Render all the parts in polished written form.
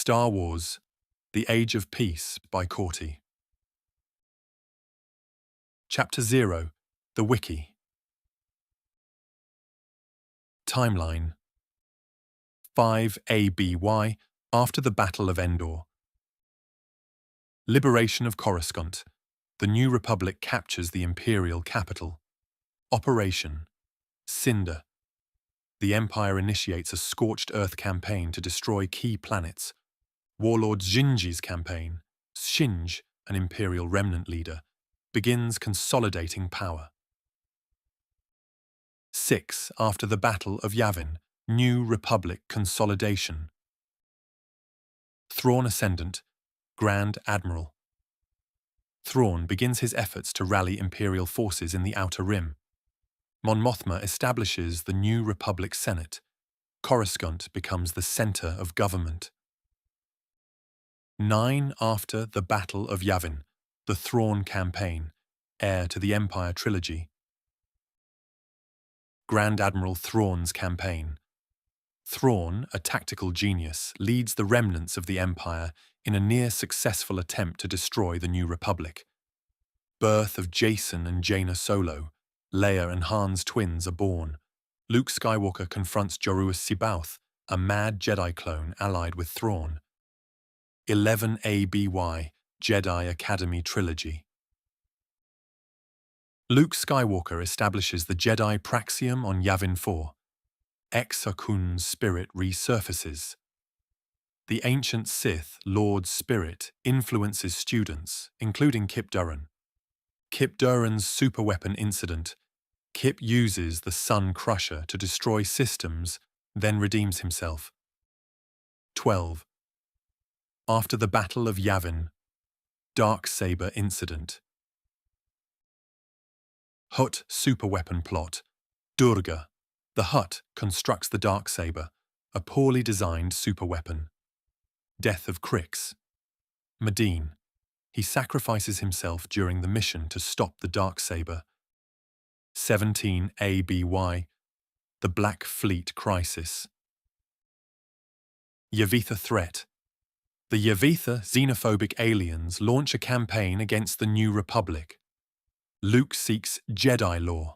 Star Wars: The Age of Peace by Corti. Chapter 0: The Wiki. Timeline: 5 ABY, after the Battle of Endor. Liberation of Coruscant. The New Republic captures the Imperial capital. Operation Cinder. The Empire initiates a scorched earth campaign to destroy key planets. Warlord Xinji's campaign, Xinj, an Imperial Remnant leader, begins consolidating power. 6. After the Battle of Yavin, New Republic consolidation. Thrawn Ascendant, Grand Admiral. Thrawn begins his efforts to rally Imperial forces in the Outer Rim. Mon Mothma establishes the New Republic Senate. Coruscant becomes the center of government. 9. After the Battle of Yavin, the Thrawn campaign, heir to the Empire trilogy. Grand Admiral Thrawn's campaign. Thrawn, a tactical genius, leads the remnants of the Empire in a near-successful attempt to destroy the New Republic. Birth of Jacen and Jaina Solo. Leia and Han's twins are born. Luke Skywalker confronts Joruus C'baoth, a mad Jedi clone allied with Thrawn. 11 ABY, Jedi Academy Trilogy. Luke Skywalker establishes the Jedi Praxium on Yavin 4. Exar Kun's spirit resurfaces. The ancient Sith, Lord Spirit, influences students, including Kip Durran. Kip Durran's superweapon incident. Kip uses the Sun Crusher to destroy systems, then redeems himself. 12. After the Battle of Yavin, Darksaber incident. Hutt superweapon plot. Durga. The Hutt constructs the Darksaber, a poorly designed superweapon. Death of Crix. Medine. He sacrifices himself during the mission to stop the Darksaber. 17 ABY, the Black Fleet Crisis. Yavitha threat. The Yavitha xenophobic aliens launch a campaign against the New Republic. Luke seeks Jedi lore.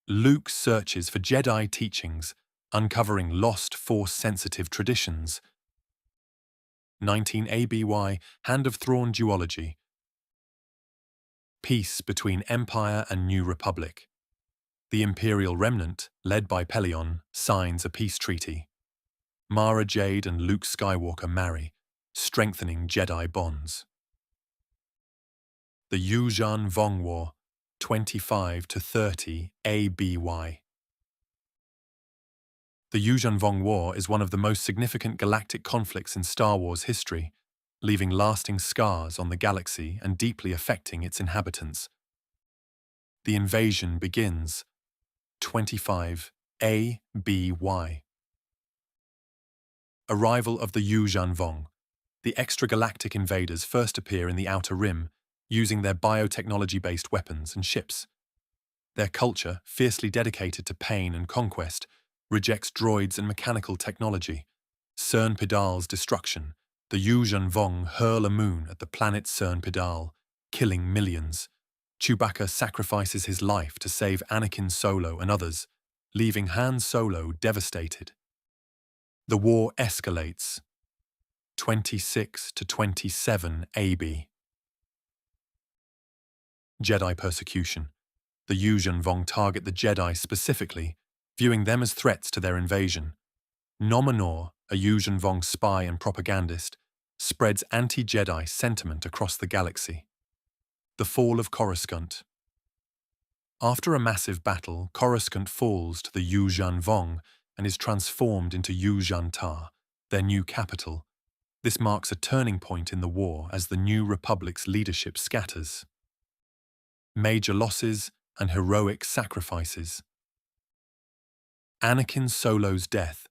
Luke searches for Jedi teachings, uncovering lost Force-sensitive traditions. 19 ABY, Hand of Thrawn duology. Peace between Empire and New Republic. The Imperial Remnant, led by Pelion, signs a peace treaty. Mara Jade and Luke Skywalker marry, strengthening Jedi bonds. The Yuuzhan Vong War, 25 to 30 ABY. The Yuuzhan Vong War is one of the most significant galactic conflicts in Star Wars history, leaving lasting scars on the galaxy and deeply affecting its inhabitants. The invasion begins. 25 ABY. Arrival of the Yuuzhan Vong. The extragalactic invaders first appear in the Outer Rim, using their biotechnology-based weapons and ships. Their culture, fiercely dedicated to pain and conquest, rejects droids and mechanical technology. Cern Pedal's destruction. The Yuuzhan Vong hurl a moon at the planet Cern Pedal, killing millions. Chewbacca sacrifices his life to save Anakin Solo and others, leaving Han Solo devastated. The war escalates. 26 to 27 AB. Jedi persecution. The Yuuzhan Vong target the Jedi specifically, viewing them as threats to their invasion. Nominor, a Yuuzhan Vong spy and propagandist, spreads anti-Jedi sentiment across the galaxy. The fall of Coruscant. After a massive battle, Coruscant falls to the Yuuzhan Vong and is transformed into Yuuzhan Ta, their new capital. This marks a turning point in the war as the New Republic's leadership scatters. Major losses and heroic sacrifices. Anakin Solo's death.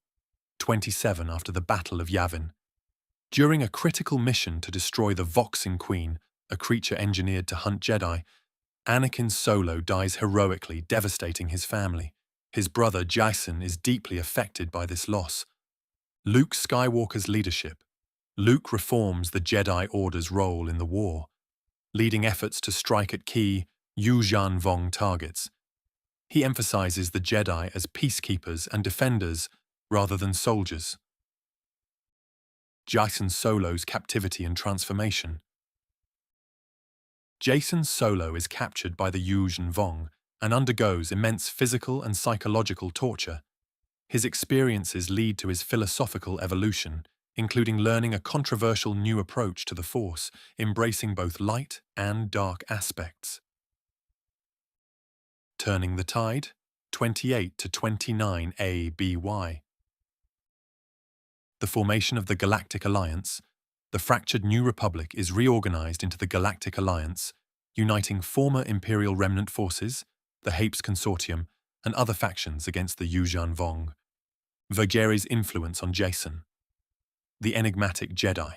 27 after the Battle of Yavin. During a critical mission to destroy the Voxing Queen, a creature engineered to hunt Jedi, Anakin Solo dies heroically, devastating his family. His brother Jacen is deeply affected by this loss. Luke Skywalker's leadership. Luke reforms the Jedi Order's role in the war, leading efforts to strike at key Yuuzhan Vong targets. He emphasizes the Jedi as peacekeepers and defenders rather than soldiers. Jacen Solo's captivity and transformation. Jacen Solo is captured by the Yuuzhan Vong and undergoes immense physical and psychological torture. His experiences lead to his philosophical evolution, including learning a controversial new approach to the Force, embracing both light and dark aspects. Turning the Tide, 28 to 29 ABY. The formation of the Galactic Alliance. The fractured New Republic is reorganized into the Galactic Alliance, uniting former Imperial Remnant forces, the Hapes Consortium, and other factions against the Yuuzhan Vong. Vergere's influence on Jacen. The enigmatic Jedi.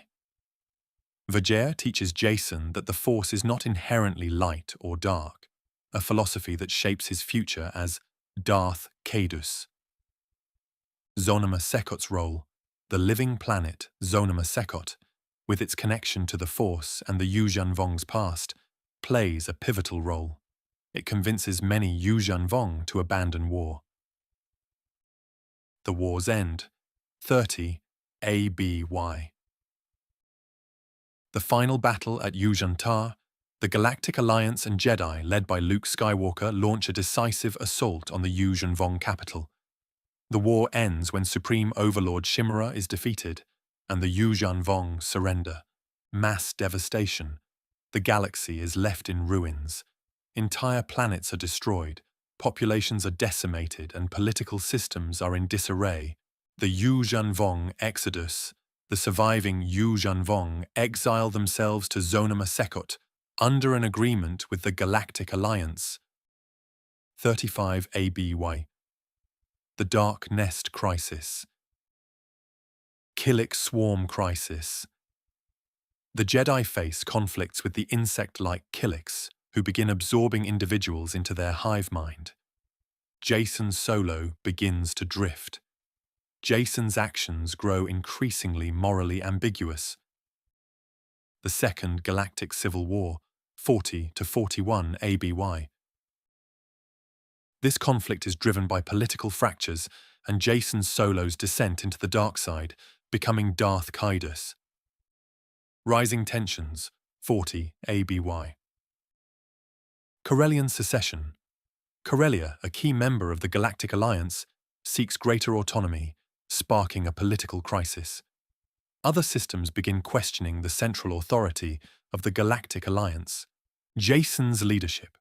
Vergere teaches Jacen that the Force is not inherently light or dark, a philosophy that shapes his future as Darth Caedus. Zonama Sekot's role. The living planet, Zonama Sekot, with its connection to the Force and the Yuuzhan Vong's past, plays a pivotal role. It convinces many Yuuzhan Vong to abandon war. The War's End, 30 ABY. The final battle at Yuuzhan Tar, the Galactic Alliance and Jedi, led by Luke Skywalker, launch a decisive assault on the Yuuzhan Vong capital. The war ends when Supreme Overlord Shimura is defeated, and the Yuuzhan Vong surrender. Mass devastation. The galaxy is left in ruins. Entire planets are destroyed, populations are decimated, and political systems are in disarray. The Yuuzhan Vong exodus. The surviving Yuuzhan Vong exile themselves to Zonama Sekot under an agreement with the Galactic Alliance. 35 ABY. The Dark Nest Crisis. Twi'lek Swarm Crisis. The Jedi face conflicts with the insect-like Twi'leks, who begin absorbing individuals into their hive mind. Jacen Solo begins to drift. Jacen's actions grow increasingly morally ambiguous. The Second Galactic Civil War, 40 to 41 ABY. This conflict is driven by political fractures and Jacen Solo's descent into the dark side, becoming Darth Caedus. Rising tensions, 40 ABY. Corellian secession. Corellia, a key member of the Galactic Alliance, seeks greater autonomy, sparking a political crisis. Other systems begin questioning the central authority of the Galactic Alliance. Jacen's leadership.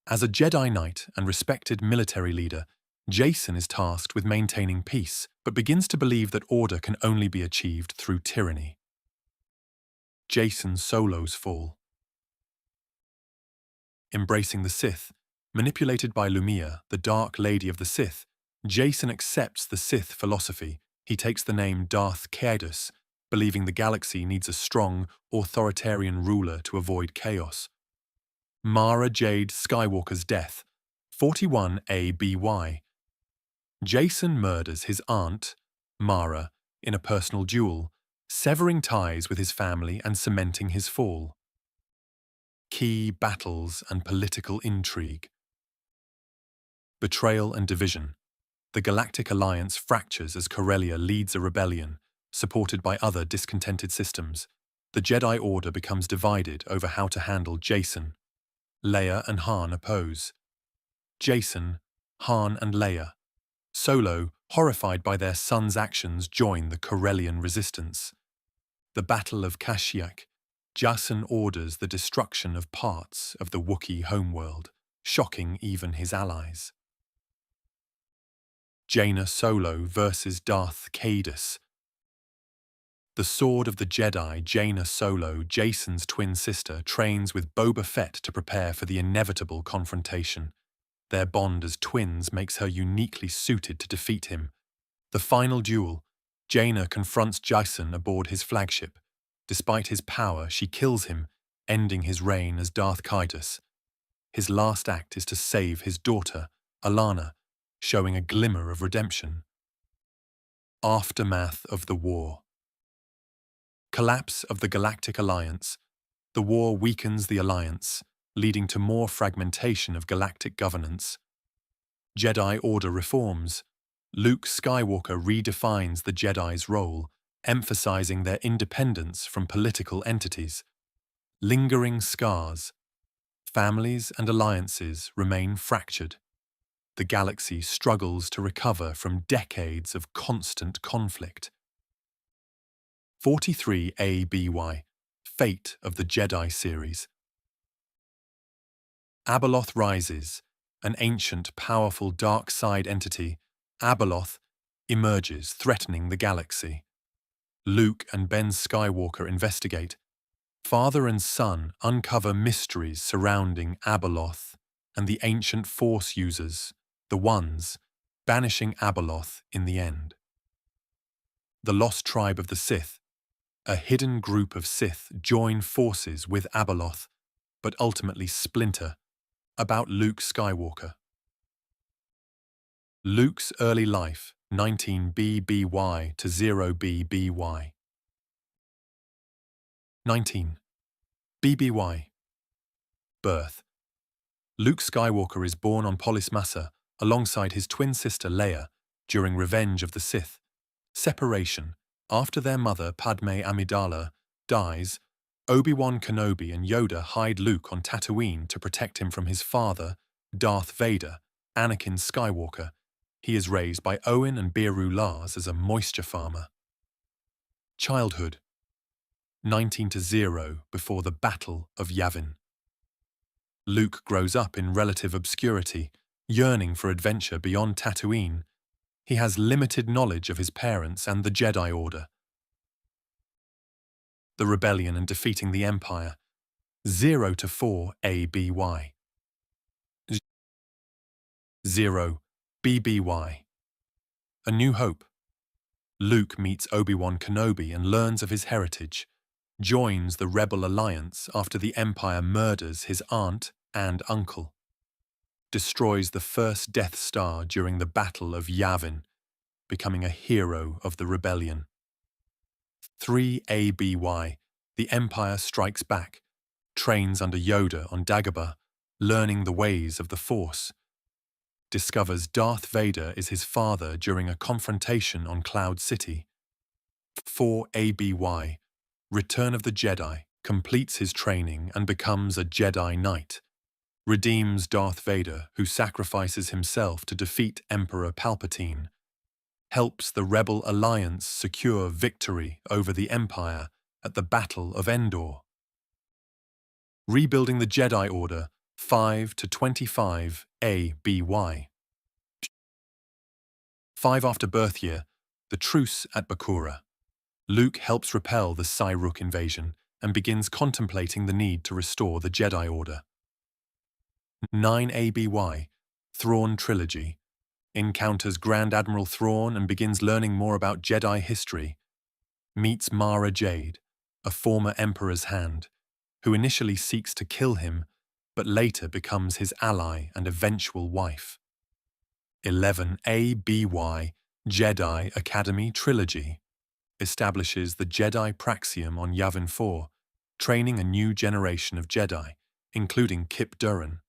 As a Jedi Knight and respected military leader, Jacen is tasked with maintaining peace, but begins to believe that order can only be achieved through tyranny. Jacen Solo's fall. Embracing the Sith. Manipulated by Lumiya, the Dark Lady of the Sith, Jacen accepts the Sith philosophy. He takes the name Darth Caedus, believing the galaxy needs a strong, authoritarian ruler to avoid chaos. Mara Jade Skywalker's death, 41 ABY. Jacen murders his aunt, Mara, in a personal duel, severing ties with his family and cementing his fall. Key battles and political intrigue. Betrayal and division. The Galactic Alliance fractures as Corellia leads a rebellion, supported by other discontented systems. The Jedi Order becomes divided over how to handle Jacen. Leia and Han oppose. Jacen, Han and Leia. Solo, horrified by their son's actions, join the Corellian resistance. The Battle of Kashyyyk. Jacen orders the destruction of parts of the Wookiee homeworld, shocking even his allies. Jaina Solo versus Darth Caedus. The Sword of the Jedi, Jaina Solo, Jacen's twin sister, trains with Boba Fett to prepare for the inevitable confrontation. Their bond as twins makes her uniquely suited to defeat him. The final duel. Jaina confronts Jacen aboard his flagship. Despite his power, she kills him, ending his reign as Darth Caedus. His last act is to save his daughter, Alana, showing a glimmer of redemption. Aftermath of the war. Collapse of the Galactic Alliance. The war weakens the Alliance, leading to more fragmentation of galactic governance. Jedi Order reforms. Luke Skywalker redefines the Jedi's role, emphasizing their independence from political entities. Lingering scars. Families and alliances remain fractured. The galaxy struggles to recover from decades of constant conflict. 43 ABY, Fate of the Jedi series. Abeloth rises, an ancient, powerful dark side entity. Abeloth emerges, threatening the galaxy. Luke and Ben Skywalker investigate. Father and son uncover mysteries surrounding Abeloth and the ancient Force users, the Ones, banishing Abeloth in the end. The Lost Tribe of the Sith. A hidden group of Sith join forces with Abeloth, but ultimately splinter. About Luke Skywalker. Luke's early life, 19 BBY to 0 BBY. 19. BBY. Birth. Luke Skywalker is born on Polis Massa alongside his twin sister Leia during Revenge of the Sith. Separation. After their mother, Padme Amidala, dies, Obi-Wan Kenobi and Yoda hide Luke on Tatooine to protect him from his father, Darth Vader, Anakin Skywalker. He is raised by Owen and Beru Lars as a moisture farmer. Childhood. 19 to 0 before the Battle of Yavin. Luke grows up in relative obscurity, yearning for adventure beyond Tatooine. He has limited knowledge of his parents and the Jedi Order. The Rebellion and defeating the Empire. 0 to 4 ABY. 0 BBY. A New Hope. Luke meets Obi-Wan Kenobi and learns of his heritage, joins the Rebel Alliance after the Empire murders his aunt and uncle, destroys the first Death Star during the Battle of Yavin, becoming a hero of the rebellion. 3 ABY. The Empire strikes back, trains under Yoda on Dagobah, learning the ways of the Force. Discovers Darth Vader is his father during a confrontation on Cloud City. 4 ABY. Return of the Jedi, completes his training and becomes a Jedi Knight. Redeems Darth Vader, who sacrifices himself to defeat Emperor Palpatine. Helps the Rebel Alliance secure victory over the Empire at the Battle of Endor. Rebuilding the Jedi Order, 5 to 25 ABY. 5 after birth year, the truce at Bakura. Luke helps repel the Cyruk invasion and begins contemplating the need to restore the Jedi Order. 9 ABY, Thrawn Trilogy. Encounters Grand Admiral Thrawn and begins learning more about Jedi history. Meets Mara Jade, a former Emperor's hand, who initially seeks to kill him, but later becomes his ally and eventual wife. 11 ABY, Jedi Academy Trilogy. Establishes the Jedi Praxium on Yavin 4, training a new generation of Jedi, including Kip Duran.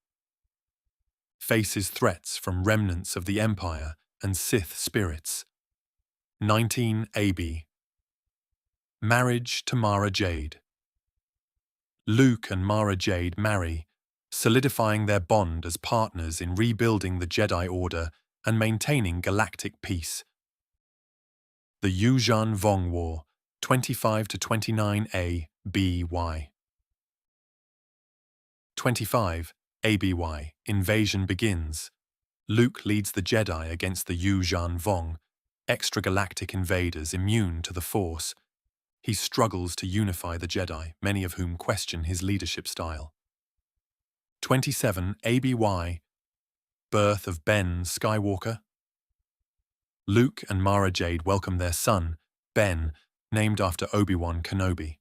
Faces threats from remnants of the Empire and Sith spirits. 19 AB. Marriage to Mara Jade. Luke and Mara Jade marry, solidifying their bond as partners in rebuilding the Jedi Order and maintaining galactic peace. The Yuuzhan Vong War, 25 to 29 ABY. 25 ABY. Invasion begins. Luke leads the Jedi against the Yuuzhan Vong, extragalactic invaders immune to the Force. He struggles to unify the Jedi, many of whom question his leadership style. 27 ABY. Birth of Ben Skywalker. Luke and Mara Jade welcome their son, Ben, named after Obi-Wan Kenobi.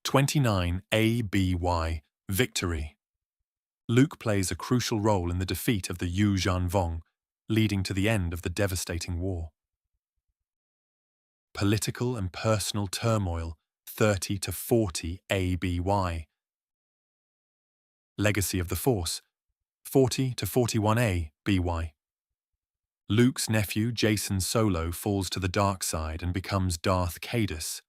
29 ABY. Victory. Luke plays a crucial role in the defeat of the Yuuzhan Vong, leading to the end of the devastating war. Political and personal turmoil, 30 to 40 ABY. Legacy of the Force, 40 to 41A BY. Luke's nephew, Jacen Solo, falls to the dark side and becomes Darth Caedus.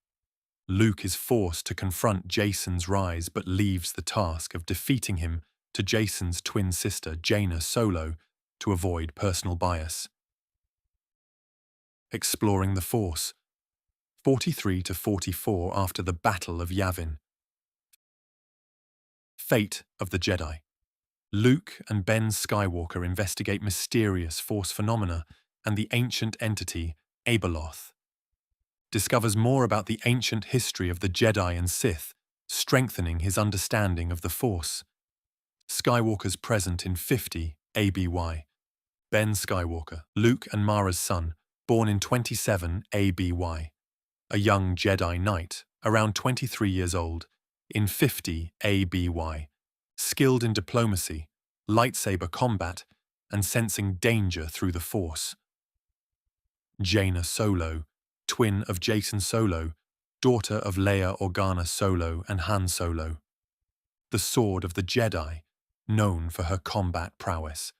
Luke is forced to confront Jacen's rise but leaves the task of defeating him to Jacen's twin sister, Jaina Solo, to avoid personal bias. Exploring the Force, 43 to 44 after the Battle of Yavin. Fate of the Jedi. Luke and Ben Skywalker investigate mysterious Force phenomena and the ancient entity, Abeloth. Discovers more about the ancient history of the Jedi and Sith, strengthening his understanding of the Force. Skywalker's present in 50 ABY. Ben Skywalker, Luke and Mara's son, born in 27 ABY. A young Jedi Knight, around 23 years old, in 50 ABY. Skilled in diplomacy, lightsaber combat, and sensing danger through the Force. Jaina Solo, twin of Jacen Solo, daughter of Leia Organa Solo and Han Solo. The Sword of the Jedi, known for her combat prowess.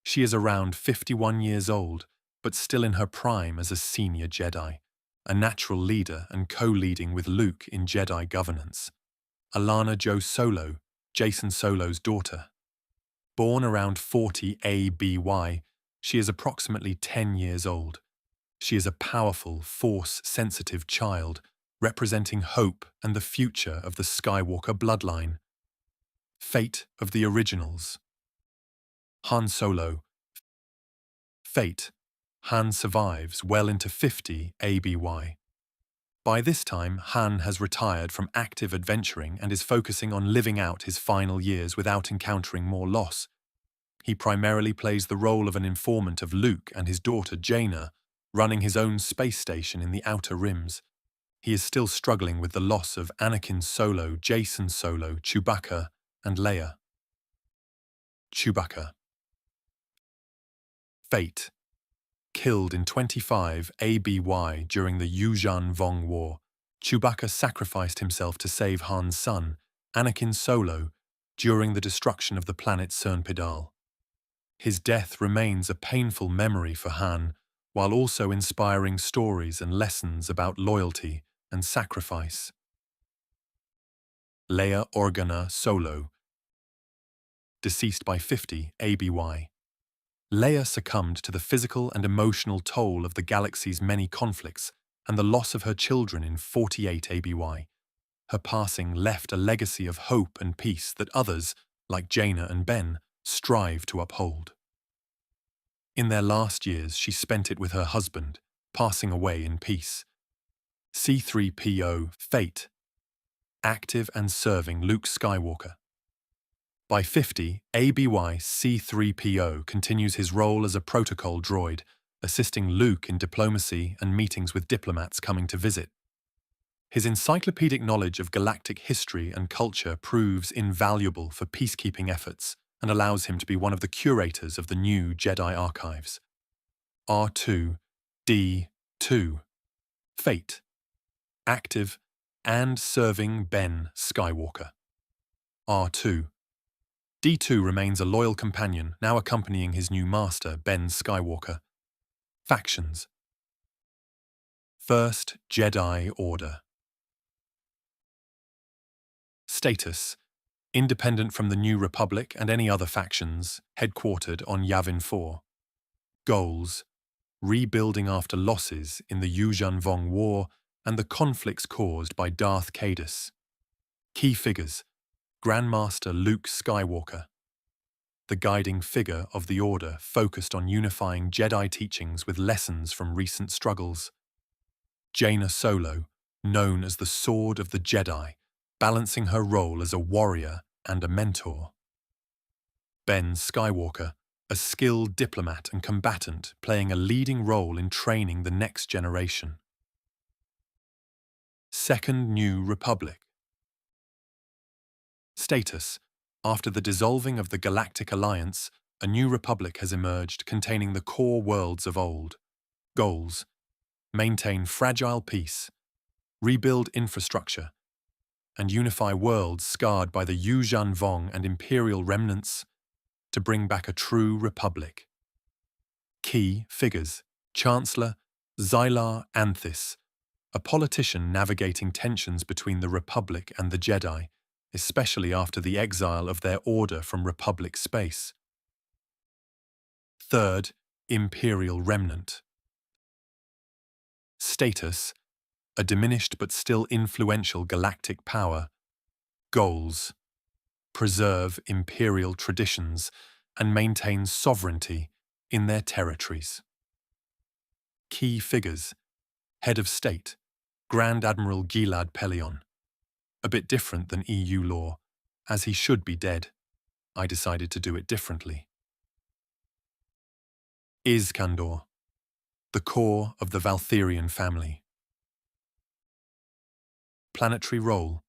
She is around 51 years old, but still in her prime as a senior Jedi, a natural leader and co-leading with Luke in Jedi governance. Alana Jo Solo, Jacen Solo's daughter. Born around 40 ABY, she is approximately 10 years old. She is a powerful, Force-sensitive child, representing hope and the future of the Skywalker bloodline. Fate of the Originals. Han Solo. Fate. Han survives well into 50 ABY. By this time, Han has retired from active adventuring and is focusing on living out his final years without encountering more loss. He primarily plays the role of an informant of Luke and his daughter Jaina, running his own space station in the Outer Rims. He is still struggling with the loss of Anakin Solo, Jacen Solo, Chewbacca, and Leia. Chewbacca. Fate. Killed in 25 ABY during the Yuuzhan Vong War, Chewbacca sacrificed himself to save Han's son, Anakin Solo, during the destruction of the planet Cernpidal. His death remains a painful memory for Han, while also inspiring stories and lessons about loyalty and sacrifice. Leia Organa Solo. Deceased by 50 ABY. Leia succumbed to the physical and emotional toll of the galaxy's many conflicts and the loss of her children in 48 ABY. Her passing left a legacy of hope and peace that others, like Jaina and Ben, strive to uphold. In their last years, she spent it with her husband, passing away in peace. C-3PO Fate. Active and serving Luke Skywalker. By 50, ABY C-3PO continues his role as a protocol droid, assisting Luke in diplomacy and meetings with diplomats coming to visit. His encyclopedic knowledge of galactic history and culture proves invaluable for peacekeeping efforts and allows him to be one of the curators of the new Jedi archives. R2-D2. Fate. Active and serving Ben Skywalker. R2. D2 remains a loyal companion, now accompanying his new master, Ben Skywalker. Factions. First Jedi Order. Status. Independent from the New Republic and any other factions, headquartered on Yavin 4. Goals. Rebuilding after losses in the Yuuzhan Vong War and the conflicts caused by Darth Caedus. Key figures. Grandmaster Luke Skywalker. The guiding figure of the Order focused on unifying Jedi teachings with lessons from recent struggles. Jaina Solo, known as the Sword of the Jedi, balancing her role as a warrior and a mentor. Ben Skywalker, a skilled diplomat and combatant playing a leading role in training the next generation. Second New Republic. Status. After the dissolving of the Galactic Alliance, a new republic has emerged containing the core worlds of old. Goals. maintain fragile peace, rebuild infrastructure, and unify worlds scarred by the Yuuzhan Vong and Imperial Remnants to bring back a true republic. Key figures: Chancellor Zylar Anthis, a politician navigating tensions between the Republic and the Jedi, especially after the exile of their order from Republic space. Third, Imperial Remnant. Status: a diminished but still influential galactic power. Goals: preserve imperial traditions and maintain sovereignty in their territories. Key figures: Head of State, Grand Admiral Gilad Pellaeon. A bit different than EU law, as he should be dead. I decided to do it differently. Iskandar, the core of the Valtherion family. Planetary role: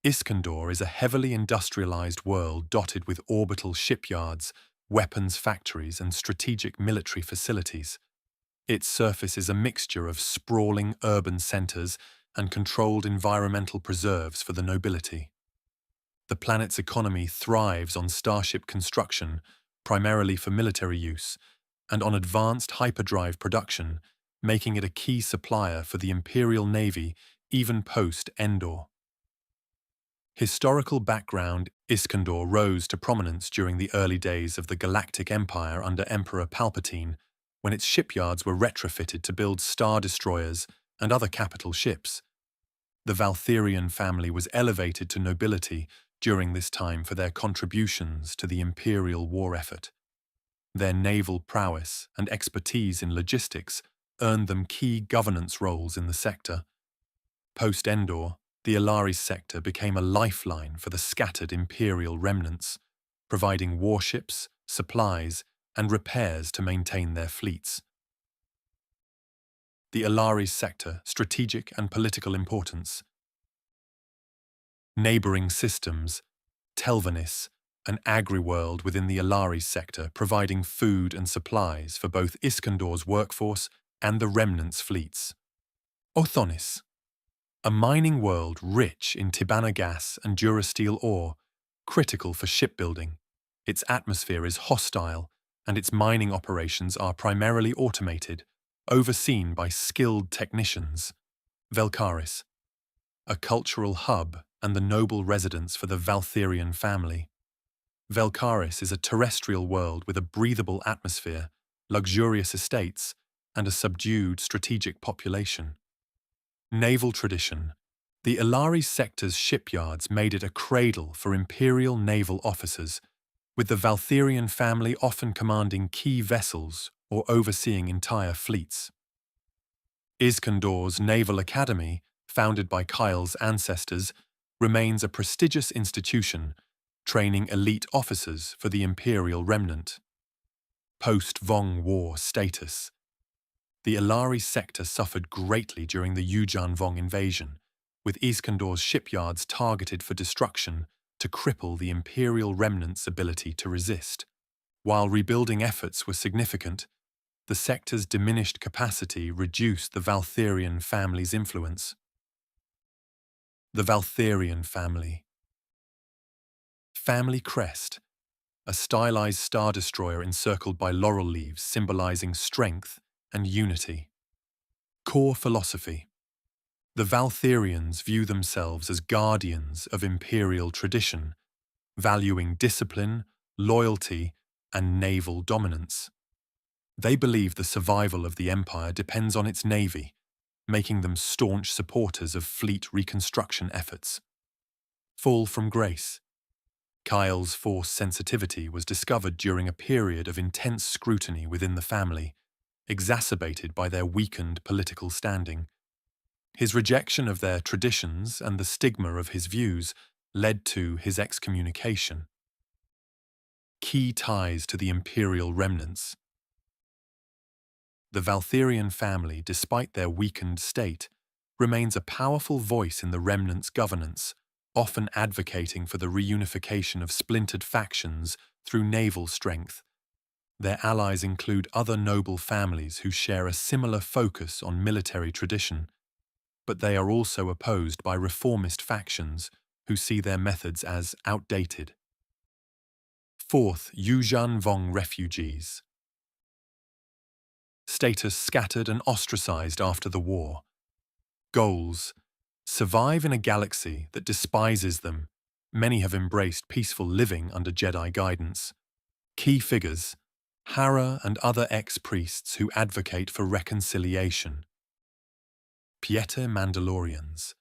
Iskandar is a heavily industrialized world dotted with orbital shipyards, weapons factories, and strategic military facilities. Its surface is a mixture of sprawling urban centers and controlled environmental preserves for the nobility. The planet's economy thrives on starship construction, primarily for military use, and on advanced hyperdrive production, making it a key supplier for the Imperial Navy even post-Endor. Historical background: Iskandar rose to prominence during the early days of the Galactic Empire under Emperor Palpatine, when its shipyards were retrofitted to build star destroyers and other capital ships. The Valtherion family was elevated to nobility during this time for their contributions to the Imperial war effort. Their naval prowess and expertise in logistics earned them key governance roles in the sector. Post-Endor, the Alaris sector became a lifeline for the scattered Imperial remnants, providing warships, supplies, and repairs to maintain their fleets. The Alaris sector: strategic and political importance. Neighboring systems: Telvanis, an agri-world within the Alaris sector providing food and supplies for both Iskandar's workforce and the remnants' fleets. Othonis, a mining world rich in Tibanna gas and durasteel ore, critical for shipbuilding. Its atmosphere is hostile, and its mining operations are primarily automated, overseen by skilled technicians. Velkaris, a cultural hub and the noble residence for the Valtherion family. Velkaris is a terrestrial world with a breathable atmosphere, luxurious estates, and a subdued strategic population. Naval tradition: the Alaris sector's shipyards made it a cradle for Imperial naval officers, with the Valtherion family often commanding key vessels or overseeing entire fleets. Iskandar's Naval Academy, founded by Kael's ancestors, remains a prestigious institution, training elite officers for the Imperial Remnant. Post-Vong War status: the Alaris sector suffered greatly during the Yuuzhan Vong invasion, with Iskandar's shipyards targeted for destruction to cripple the Imperial Remnants' ability to resist. While rebuilding efforts were significant, the sector's diminished capacity reduced the Valtherion family's influence. The Valtherion family. Family crest: a stylized star destroyer encircled by laurel leaves symbolizing strength and unity. Core philosophy: the Valtherions view themselves as guardians of Imperial tradition, valuing discipline, loyalty, and naval dominance. They believe the survival of the Empire depends on its navy, making them staunch supporters of fleet reconstruction efforts. Fall from grace: Kael's force sensitivity was discovered during a period of intense scrutiny within the family, exacerbated by their weakened political standing. His rejection of their traditions and the stigma of his views led to his excommunication. Key ties to the Imperial Remnants. The Valtherion family, despite their weakened state, remains a powerful voice in the Remnants' governance, often advocating for the reunification of splintered factions through naval strength. Their allies include other noble families who share a similar focus on military tradition, but they are also opposed by reformist factions who see their methods as outdated. Fourth, Yuuzhan Vong refugees. Status scattered and ostracized after the war. Goals: survive in a galaxy that despises them. Many have embraced peaceful living under Jedi guidance. Key figures: Hera and other ex-priests who advocate for reconciliation. Pieta Mandalorians.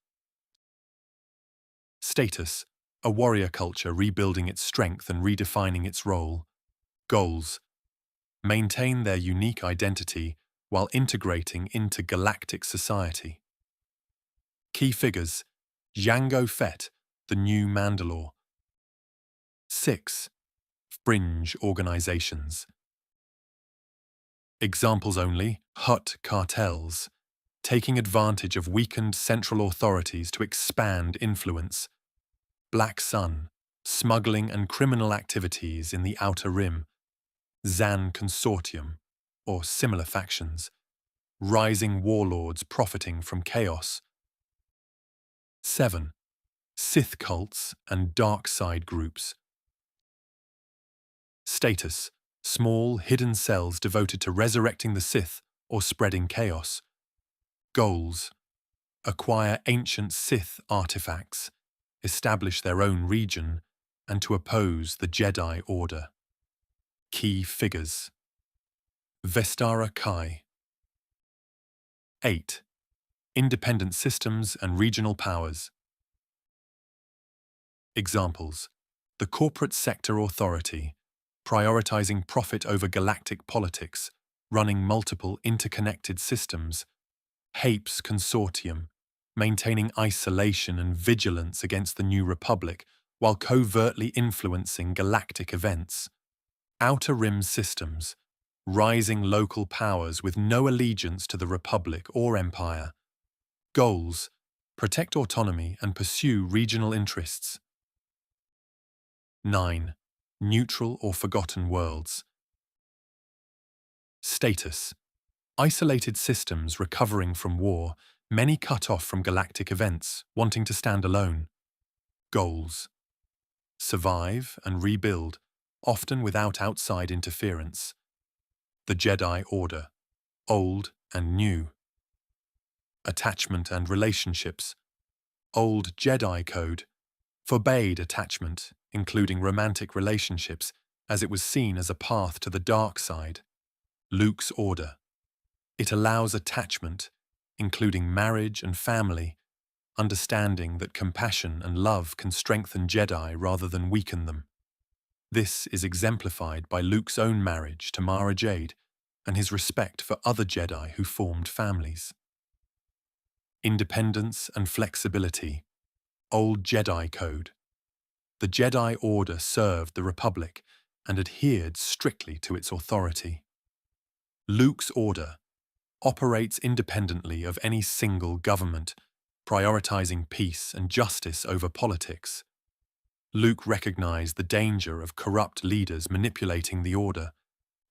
Status: a warrior culture rebuilding its strength and redefining its role. Goals: maintain their unique identity while integrating into galactic society. Key figures: Jango Fett, the new Mandalore. 6. Fringe organizations. Examples only: Hutt cartels, taking advantage of weakened central authorities to expand influence. Black Sun, smuggling and criminal activities in the Outer Rim. Zan Consortium, or similar factions, rising warlords profiting from chaos. 7. Sith cults and dark side groups. Status: small, hidden cells devoted to resurrecting the Sith or spreading chaos. Goals: acquire ancient Sith artifacts, establish their own region, and to oppose the Jedi Order. Key figures: Vestara Kai. 8. Independent systems and regional powers. Examples: the corporate sector authority, prioritizing profit over galactic politics, running multiple interconnected systems. Hapes Consortium, maintaining isolation and vigilance against the New Republic while covertly influencing galactic events. Outer Rim Systems, rising local powers with no allegiance to the Republic or Empire. Goals: protect autonomy and pursue regional interests. 9. Neutral or forgotten worlds. Status: isolated systems recovering from war, many cut off from galactic events, wanting to stand alone. Goals: survive and rebuild, often without outside interference. The Jedi Order, old and new. Attachment and relationships. Old Jedi Code forbade attachment, including romantic relationships, as it was seen as a path to the dark side. Luke's Order. It allows attachment, including marriage and family, understanding that compassion and love can strengthen Jedi rather than weaken them. This is exemplified by Luke's own marriage to Mara Jade and his respect for other Jedi who formed families. Independence and flexibility. Old Jedi Code. The Jedi Order served the Republic and adhered strictly to its authority. Luke's Order operates independently of any single government, prioritizing peace and justice over politics. Luke recognized the danger of corrupt leaders manipulating the Order.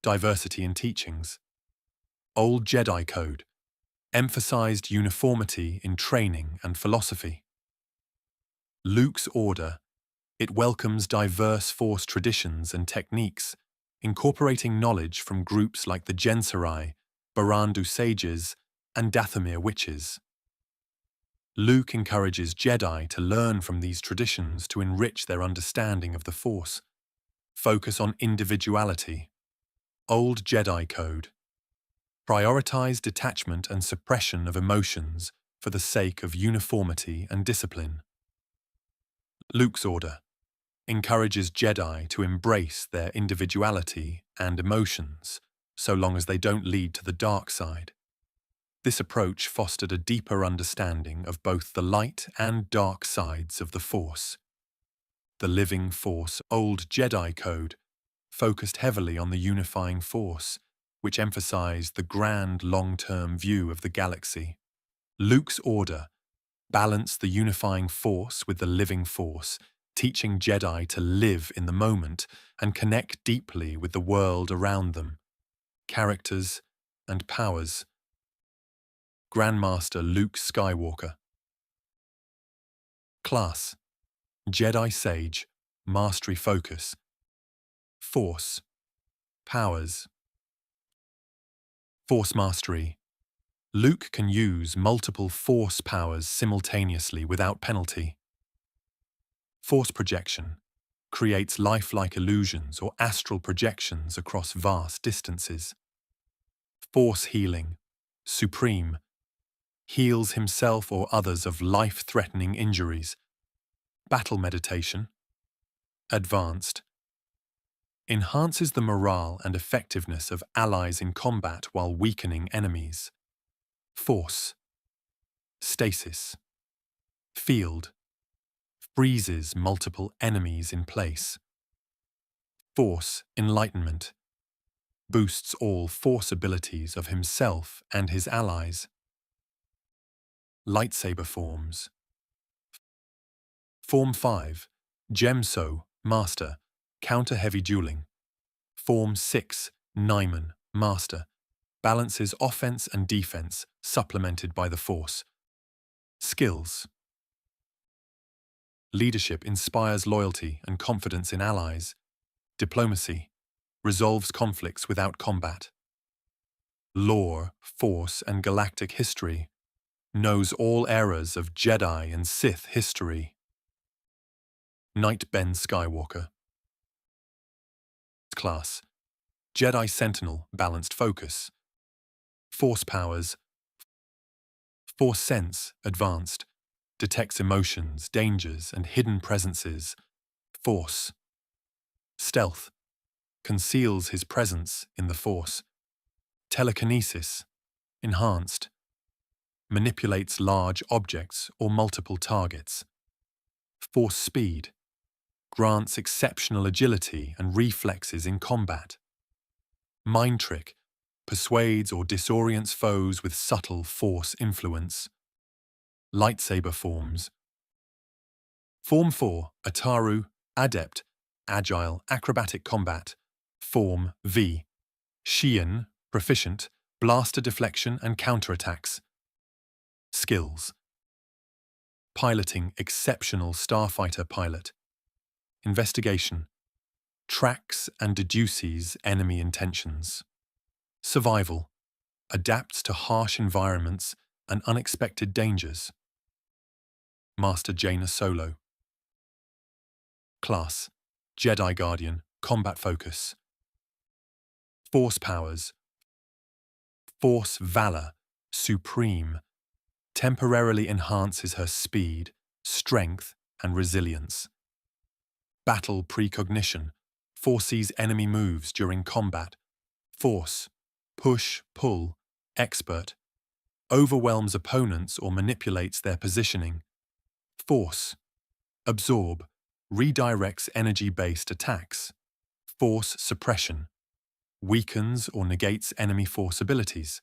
Diversity in teachings. Old Jedi Code emphasized uniformity in training and philosophy. Luke's Order. It welcomes diverse Force traditions and techniques, incorporating knowledge from groups like the Gensarai, Barandu Sages, and Dathomir Witches. Luke encourages Jedi to learn from these traditions to enrich their understanding of the Force. Focus on individuality. Old Jedi Code. Prioritize detachment and suppression of emotions for the sake of uniformity and discipline. Luke's Order encourages Jedi to embrace their individuality and emotions, so long as they don't lead to the dark side. This approach fostered a deeper understanding of both the light and dark sides of the Force. The Living Force Old Jedi Code focused heavily on the unifying Force, which emphasized the grand long-term view of the galaxy. Luke's Order balanced the unifying Force with the living Force, teaching Jedi to live in the moment and connect deeply with the world around them. Characters and powers. Grandmaster Luke Skywalker. Class: Jedi Sage, Mastery Focus. Force. Powers. Force Mastery. Luke can use multiple Force powers simultaneously without penalty. Force Projection. Creates lifelike illusions or astral projections across vast distances. Force Healing. Supreme. Heals himself or others of life-threatening injuries. Battle Meditation. Advanced. Enhances the morale and effectiveness of allies in combat while weakening enemies. Force. Stasis. Field. Freezes multiple enemies in place. Force Enlightenment. Boosts all Force abilities of himself and his allies. Lightsaber Forms. Form 5. Gemso, Master. Counter Heavy Dueling. Form 6. Nyman, Master. Balances offense and defense, supplemented by the Force. Skills. Leadership inspires loyalty and confidence in allies. Diplomacy. Resolves conflicts without combat. Lore, Force, and galactic history. Knows all eras of Jedi and Sith history. Knight Ben Skywalker. Class: Jedi Sentinel, Balanced Focus. Force Powers. Force Sense, Advanced. Detects emotions, dangers, and hidden presences. Force. Stealth. Conceals his presence in the Force. Telekinesis. Enhanced. Manipulates large objects or multiple targets. Force Speed. Grants exceptional agility and reflexes in combat. Mind Trick. Persuades or disorients foes with subtle Force influence. Lightsaber Forms. Form 4. Ataru, Adept, Agile, Acrobatic Combat. Form V. Xian, Proficient, Blaster Deflection and Counterattacks. Skills. Piloting Exceptional Starfighter Pilot. Investigation. Tracks and deduces enemy intentions. Survival. Adapts to harsh environments and unexpected dangers. Master Jaina Solo. Class: Jedi Guardian, Combat Focus. Force Powers. Force Valor, Supreme. Temporarily enhances her speed, strength, and resilience. Battle Precognition. Foresees enemy moves during combat. Force. Push, Pull. Expert. Overwhelms opponents or manipulates their positioning. Force. Absorb. Redirects energy-based attacks. Force Suppression. Weakens or negates enemy Force abilities.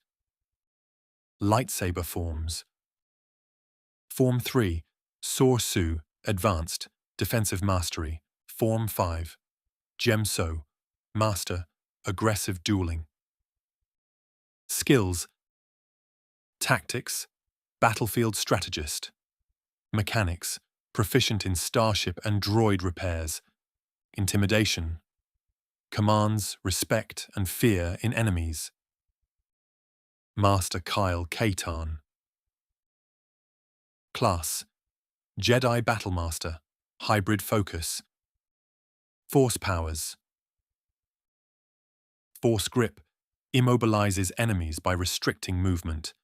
Lightsaber Forms. Form 3. Sorsu, Advanced, Defensive Mastery. Form 5. Gemso, Master, Aggressive Dueling. Skills. Tactics, Battlefield Strategist. Mechanics, Proficient in Starship and Droid repairs. Intimidation. Commands respect and fear in enemies. Master Kyle Katarn. Class: Jedi Battlemaster, Hybrid Focus. Force Powers. Force Grip. Immobilizes enemies by restricting movement.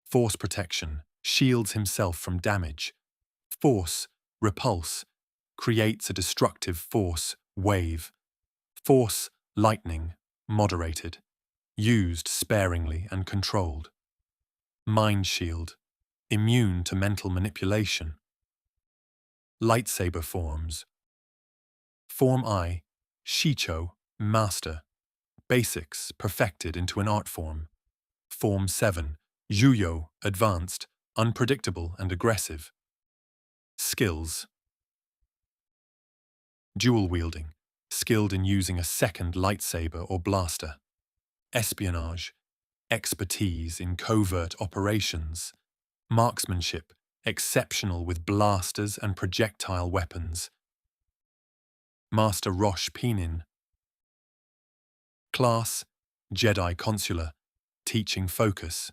Force Protection. Shields himself from damage. Force Repulse. Creates a destructive Force wave. Force Lightning. Moderated. Used sparingly and controlled. Mind Shield. Immune to mental manipulation. Lightsaber Forms. Form I. Shicho, Master. Basics perfected into an art form. Form 7. Yuyo, Advanced, Unpredictable and Aggressive. Skills. Dual wielding, skilled in using a second lightsaber or blaster. Espionage, expertise in covert operations. Marksmanship, exceptional with blasters and projectile weapons. Master Rosh Pinin. Class, Jedi Consular, teaching focus.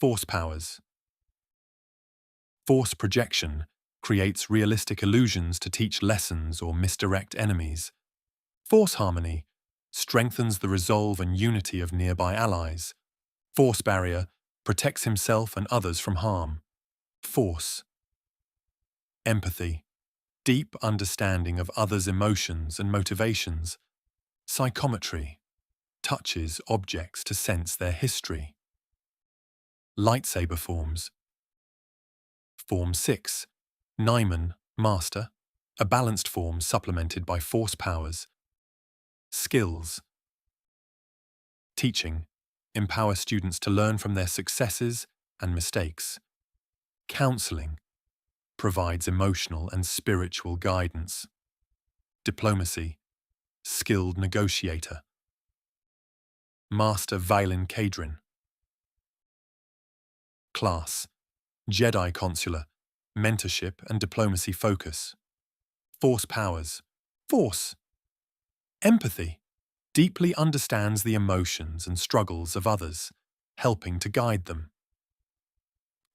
Force powers. Force projection creates realistic illusions to teach lessons or misdirect enemies. Force harmony strengthens the resolve and unity of nearby allies. Force barrier protects himself and others from harm. Force. Empathy. Deep understanding of others' emotions and motivations. Psychometry. Touches objects to sense their history. Lightsaber forms. Form 6. Nyman, Master. A balanced form supplemented by force powers. Skills. Teaching. Empower students to learn from their successes and mistakes. Counseling. Provides emotional and spiritual guidance. Diplomacy. Skilled negotiator. Master Vailin Kadrin. Class. Jedi Consular. Mentorship and diplomacy focus. Force powers. Force. Empathy. Deeply understands the emotions and struggles of others, helping to guide them.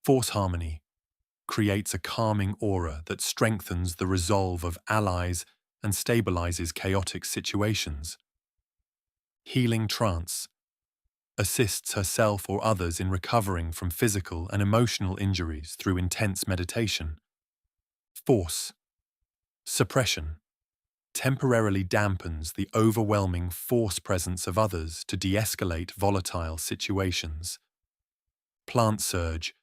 Force harmony. Creates a calming aura that strengthens the resolve of allies and stabilizes chaotic situations. Healing trance. Assists herself or others in recovering from physical and emotional injuries through intense meditation. Force. Suppression. Temporarily dampens the overwhelming force presence of others to de-escalate volatile situations. Plant surge.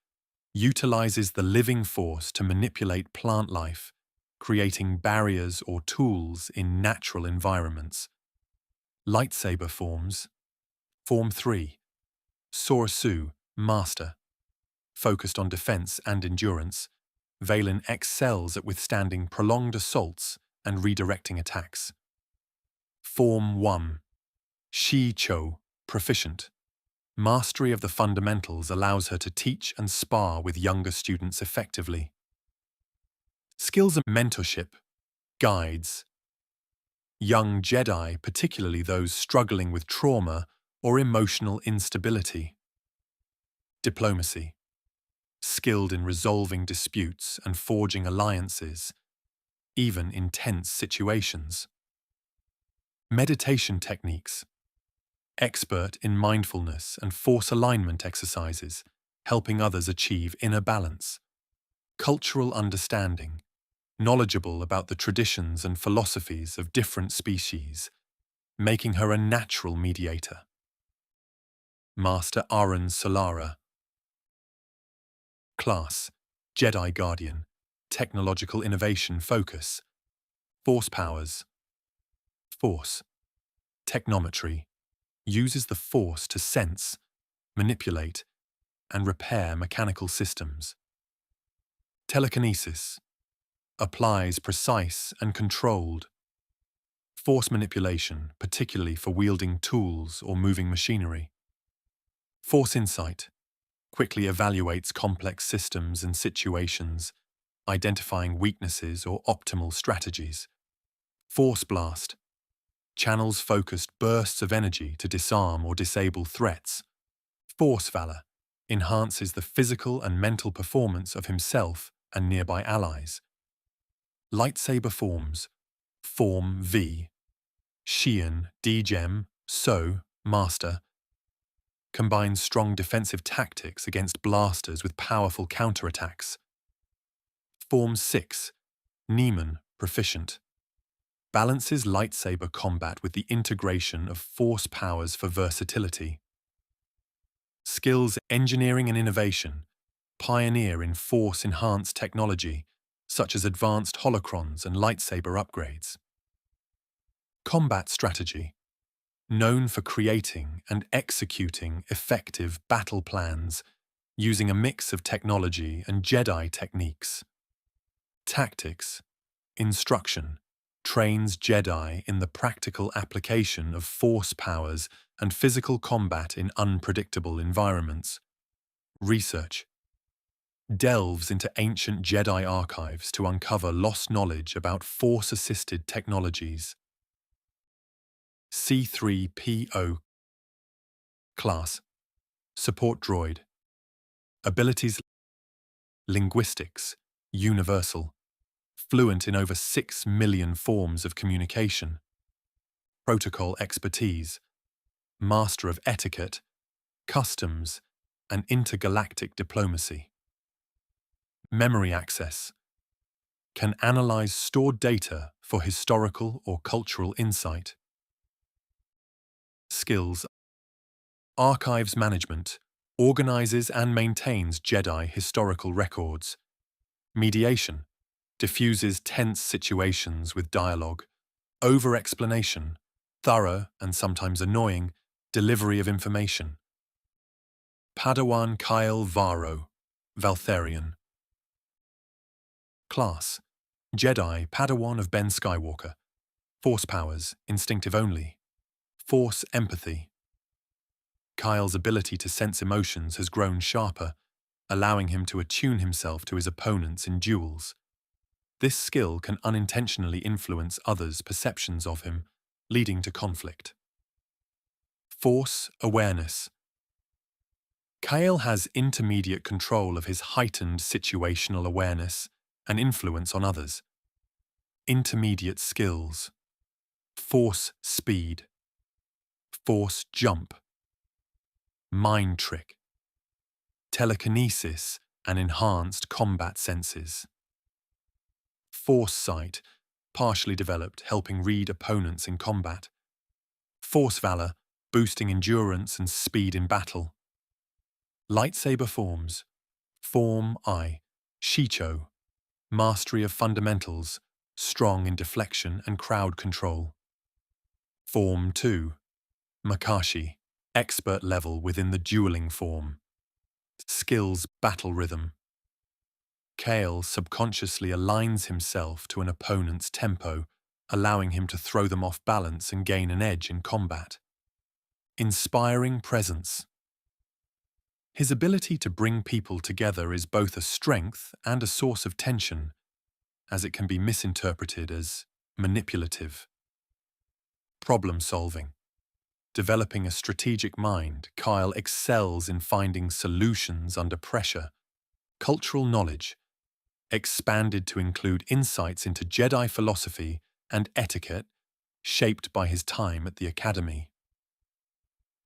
Utilizes the living force to manipulate plant life, creating barriers or tools in natural environments. Lightsaber forms. Form 3. Sorsu, Master. Focused on defense and endurance, Vailin excels at withstanding prolonged assaults and redirecting attacks. Form 1. Shi-Cho, Proficient. Mastery of the fundamentals allows her to teach and spar with younger students effectively. Skills of mentorship, guides. Young Jedi, particularly those struggling with trauma or emotional instability. Diplomacy. Skilled in resolving disputes and forging alliances, even in tense situations. Meditation techniques. Expert in mindfulness and force alignment exercises, helping others achieve inner balance. Cultural understanding. Knowledgeable about the traditions and philosophies of different species, making her a natural mediator. Master Aaron Solara. Class. Jedi Guardian. Technological innovation focus. Force powers. Force. Technometry. Uses the force to sense, manipulate, and repair mechanical systems. Telekinesis. Applies precise and controlled. Force manipulation, particularly for wielding tools or moving machinery. Force insight. Quickly evaluates complex systems and situations, identifying weaknesses or optimal strategies. Force blast. Channels focused bursts of energy to disarm or disable threats. Force valor. Enhances the physical and mental performance of himself and nearby allies. Lightsaber forms. Form V. Xian, D-Gem, So, Master. Combines strong defensive tactics against blasters with powerful counterattacks. Form 6. Nieman, Proficient. Balances lightsaber combat with the integration of force powers for versatility. Skills engineering and innovation. Pioneer in force-enhanced technology, such as advanced holocrons and lightsaber upgrades. Combat strategy. Known for creating and executing effective battle plans using a mix of technology and Jedi techniques. Tactics. Instruction. trains Jedi in the practical application of force powers and physical combat in unpredictable environments. Research delves into ancient Jedi archives to uncover lost knowledge about force-assisted technologies. C-3PO Class Support Droid. Abilities: Linguistics, universal, fluent in over 6 million forms of communication. Protocol expertise, master of etiquette, customs, and intergalactic diplomacy. Memory access, can analyze stored data for historical or cultural insight. Skills: Archives management, organizes and maintains Jedi historical records. Mediation, diffuses tense situations with dialogue. Over-explanation, thorough and sometimes annoying delivery of information. Padawan Kael Varo, Valtherion. Class: Jedi Padawan of Ben Skywalker. Force powers, instinctive only. Force empathy. Kyle's ability to sense emotions has grown sharper, allowing him to attune himself to his opponents in duels. This skill can unintentionally influence others' perceptions of him, leading to conflict. Force awareness. Kael has intermediate control of his heightened situational awareness and influence on others. Intermediate skills. Force speed. Force jump. Mind trick. Telekinesis and enhanced combat senses. Force sight, partially developed, helping read opponents in combat. Force valor, boosting endurance and speed in battle. Lightsaber forms. Form I, Shicho, mastery of fundamentals, strong in deflection and crowd control. Form 2, Makashi, expert level within the dueling form. Skills battle rhythm. Kael subconsciously aligns himself to an opponent's tempo, allowing him to throw them off balance and gain an edge in combat. Inspiring presence. His ability to bring people together is both a strength and a source of tension, as it can be misinterpreted as manipulative. Problem solving. Developing a strategic mind, Kael excels in finding solutions under pressure. Cultural knowledge, expanded to include insights into Jedi philosophy and etiquette, shaped by his time at the Academy.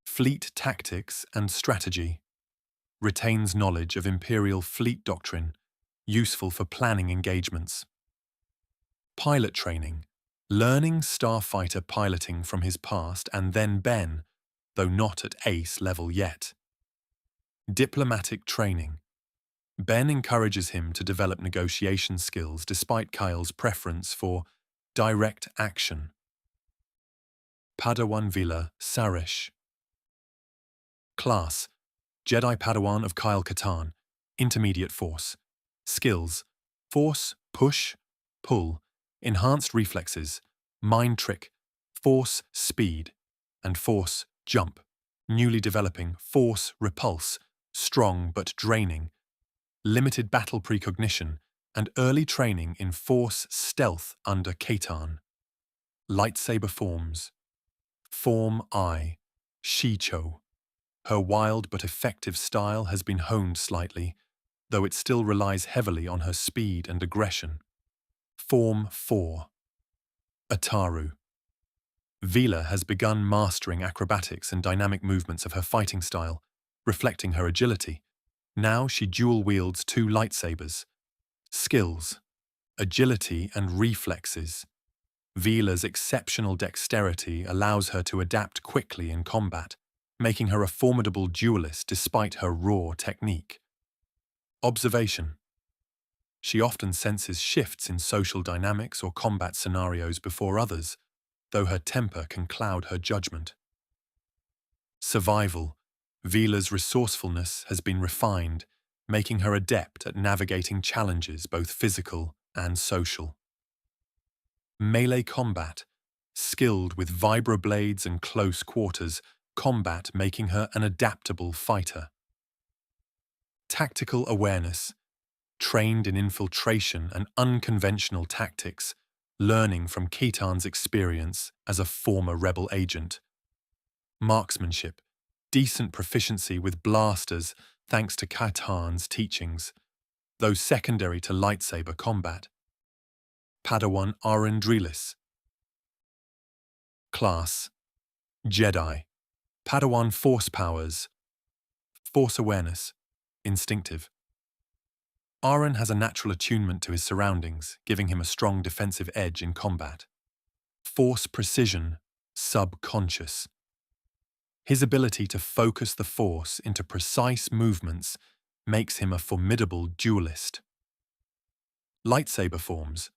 Fleet tactics and strategy, retains knowledge of Imperial fleet doctrine, useful for planning engagements. Pilot training, learning starfighter piloting from his past and then Ben, though not at ace level yet. Diplomatic training. Ben encourages him to develop negotiation skills despite Kael's preference for direct action. Padawan Vila Saresh. Class: Jedi Padawan of Kael Katarn, intermediate force. Skills: force, push, pull, enhanced reflexes, mind trick, force speed, and force jump. Newly developing force repulse, strong but draining. Limited battle precognition, and early training in force stealth under Katarn. Lightsaber forms. Form I, Shicho. Her wild but effective style has been honed slightly, though it still relies heavily on her speed and aggression. Form 4, Ataru. Vila has begun mastering acrobatics and dynamic movements of her fighting style, reflecting her agility. Now she dual-wields 2 lightsabers. Skills: agility and reflexes. Vila's exceptional dexterity allows her to adapt quickly in combat, making her a formidable duelist despite her raw technique. Observation. She often senses shifts in social dynamics or combat scenarios before others, though her temper can cloud her judgment. Survival. Vila's resourcefulness has been refined, making her adept at navigating challenges both physical and social. Melee combat, skilled with vibroblades and close quarters combat, making her an adaptable fighter. Tactical awareness, trained in infiltration and unconventional tactics, learning from Khitan's experience as a former rebel agent. Marksmanship, decent proficiency with blasters thanks to Khitan's teachings, though secondary to lightsaber combat. Padawan Arendrilis. Class: Jedi. Padawan Force powers: Force awareness, instinctive. Aren has a natural attunement to his surroundings, giving him a strong defensive edge in combat. Force precision, subconscious. His ability to focus the Force into precise movements makes him a formidable duelist. Lightsaber forms: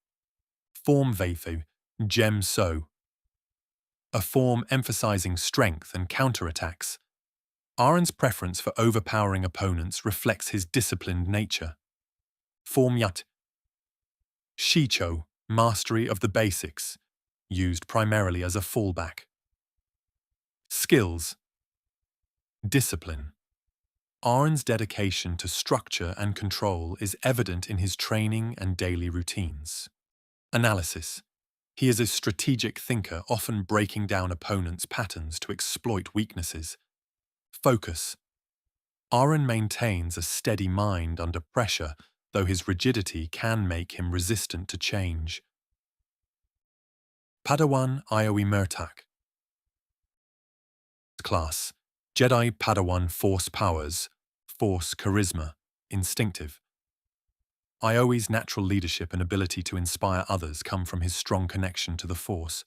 Form Vathu, Gem So. A form emphasizing strength and counterattacks. Aren's preference for overpowering opponents reflects his disciplined nature. Form Yat. Shicho, mastery of the basics, used primarily as a fallback. Skills: Discipline. Aren's dedication to structure and control is evident in his training and daily routines. Analysis. He is a strategic thinker, often breaking down opponents' patterns to exploit weaknesses. Focus. Aren maintains a steady mind under pressure, though his rigidity can make him resistant to change. Padawan Iowi Murtak. Class: Jedi Padawan Force powers, Force charisma, instinctive. Iowi's natural leadership and ability to inspire others come from his strong connection to the Force.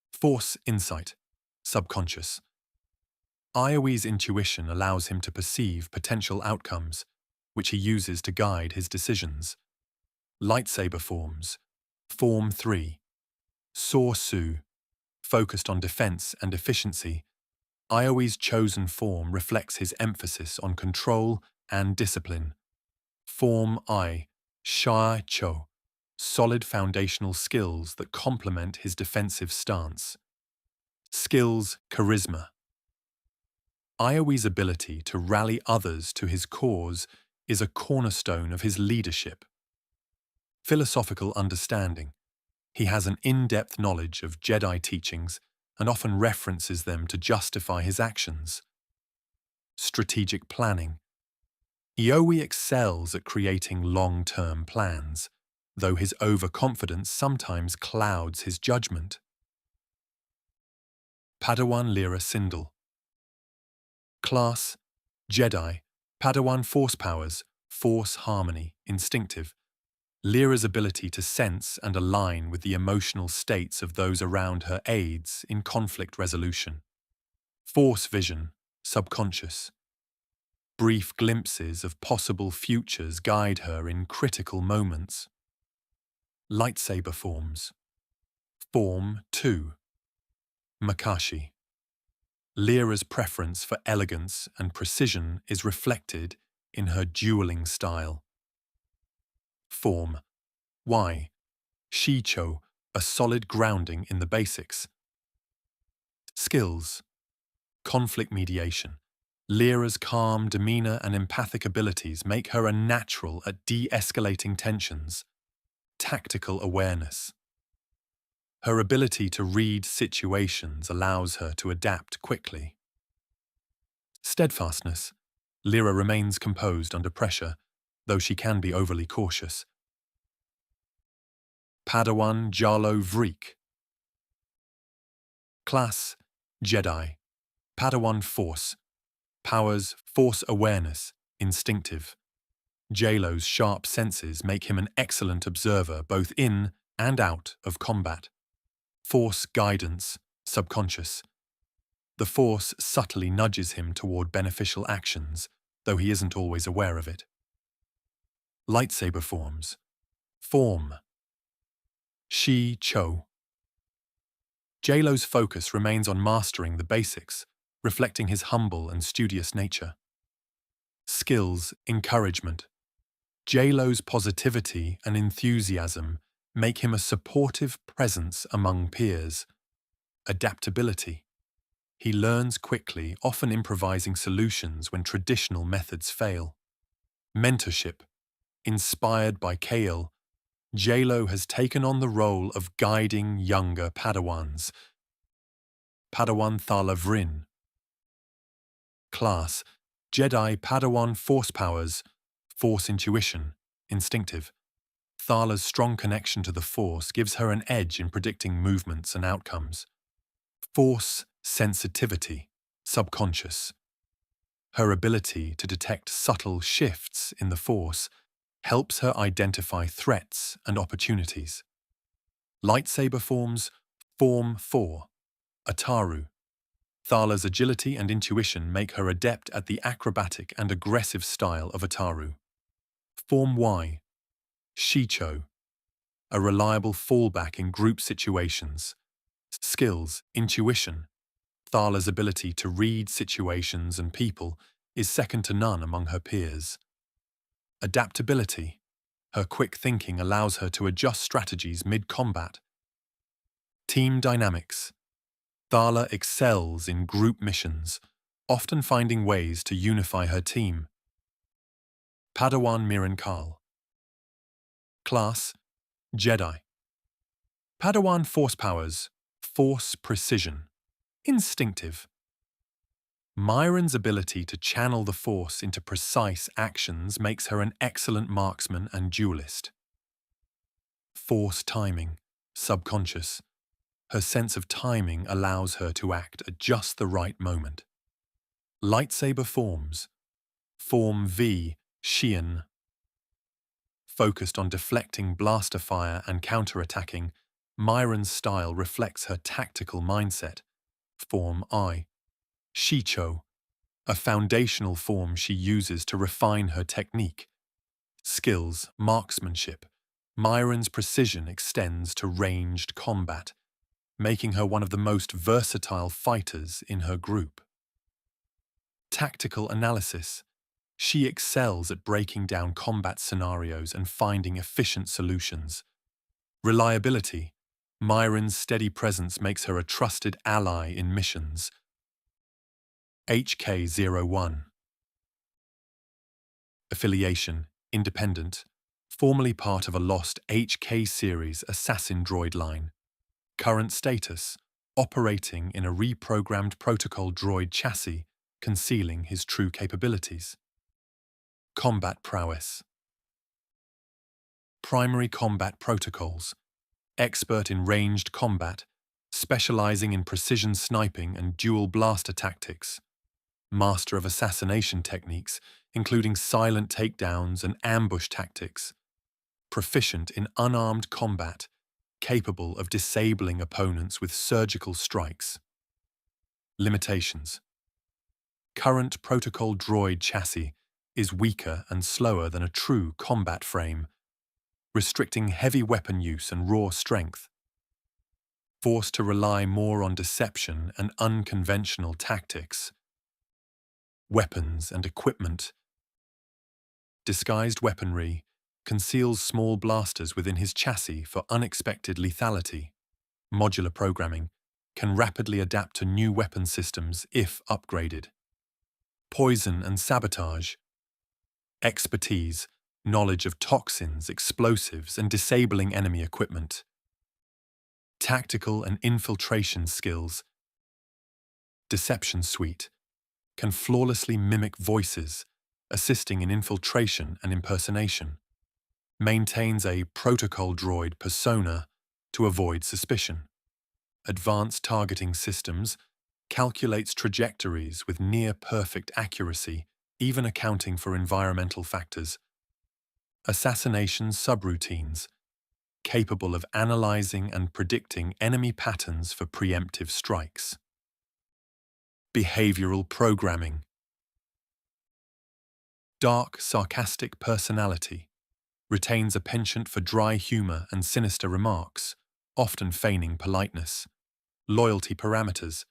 Force insight, subconscious. Iowi's intuition allows him to perceive potential outcomes, which he uses to guide his decisions. Lightsaber forms: Form 3. Sorsu, focused on defense and efficiency. Iowi's chosen form reflects his emphasis on control and discipline. Form I, Shai Cho, solid foundational skills that complement his defensive stance. Skills charisma. Iowi's ability to rally others to his cause is a cornerstone of his leadership. Philosophical understanding. He has an in-depth knowledge of Jedi teachings and often references them to justify his actions. Strategic planning. Iowi excels at creating long-term plans, though his overconfidence sometimes clouds his judgment. Padawan Lyra Sindel. Class: Jedi, Padawan Force powers, Force harmony, instinctive. Lyra's ability to sense and align with the emotional states of those around her aids in conflict resolution. Force vision, subconscious. Brief glimpses of possible futures guide her in critical moments. Lightsaber forms. Form 2. Makashi. Lyra's preference for elegance and precision is reflected in her dueling style. Form Y. Shicho, a solid grounding in the basics. Skills: Conflict mediation. Lyra's calm demeanor and empathic abilities make her a natural at de-escalating tensions. Tactical awareness. Her ability to read situations allows her to adapt quickly. Steadfastness. Lyra remains composed under pressure, though she can be overly cautious. Padawan Jalo Vreek. Class: Jedi. Padawan Force. Powers: Force awareness, instinctive. Jalo's sharp senses make him an excellent observer both in and out of combat. Force guidance, subconscious. The Force subtly nudges him toward beneficial actions, though he isn't always aware of it. Lightsaber forms. Form. Shi Cho. Jalo's focus remains on mastering the basics, reflecting his humble and studious nature. Skills encouragement. Jalo's positivity and enthusiasm make him a supportive presence among peers. Adaptability. He learns quickly, often improvising solutions when traditional methods fail. Mentorship. Inspired by Kael, Jalo has taken on the role of guiding younger Padawans. Padawan Thala Vrin. Class: Jedi Padawan Force Powers, Force Intuition, Instinctive. Thala's strong connection to the Force gives her an edge in predicting movements and outcomes. Force Sensitivity, Subconscious. Her ability to detect subtle shifts in the Force helps her identify threats and opportunities. Lightsaber forms, Form 4, Ataru. Thala's agility and intuition make her adept at the acrobatic and aggressive style of Ataru. Form Y, Shicho. A reliable fallback in group situations. Skills, intuition. Thala's ability to read situations and people is second to none among her peers. Adaptability. Her quick thinking allows her to adjust strategies mid-combat. Team dynamics. Thala excels in group missions, often finding ways to unify her team. Padawan Miran Kael. Class: Jedi. Padawan Force Powers, Force Precision, Instinctive. Myron's ability to channel the Force into precise actions makes her an excellent marksman and duelist. Force Timing, Subconscious. Her sense of timing allows her to act at just the right moment. Lightsaber forms. Form V, Xian. Focused on deflecting blaster fire and counterattacking, Myron's style reflects her tactical mindset. Form I, Shicho. A foundational form she uses to refine her technique. Skills, marksmanship. Myron's precision extends to ranged combat, making her one of the most versatile fighters in her group. Tactical analysis. She excels at breaking down combat scenarios and finding efficient solutions. Reliability. Myron's steady presence makes her a trusted ally in missions. HK-01. Affiliation, Independent, formerly part of a lost HK series assassin droid line. Current status, operating in a reprogrammed protocol droid chassis, concealing his true capabilities. Combat prowess. Primary combat protocols, expert in ranged combat, specializing in precision sniping and dual blaster tactics. Master of assassination techniques, including silent takedowns and ambush tactics. Proficient in unarmed combat, capable of disabling opponents with surgical strikes. Limitations. Current protocol droid chassis is weaker and slower than a true combat frame, restricting heavy weapon use and raw strength. Forced to rely more on deception and unconventional tactics. Weapons and equipment. Disguised weaponry conceals small blasters within his chassis for unexpected lethality. Modular programming can rapidly adapt to new weapon systems if upgraded. Poison and sabotage. Expertise, knowledge of toxins, explosives, and disabling enemy equipment. Tactical and infiltration skills. Deception suite can flawlessly mimic voices, assisting in infiltration and impersonation. Maintains a protocol droid persona to avoid suspicion. Advanced targeting systems calculates trajectories with near-perfect accuracy, even accounting for environmental factors. Assassination subroutines, capable of analyzing and predicting enemy patterns for preemptive strikes. Behavioral programming. Dark, sarcastic personality. Retains a penchant for dry humor and sinister remarks, often feigning politeness. Loyalty parameters.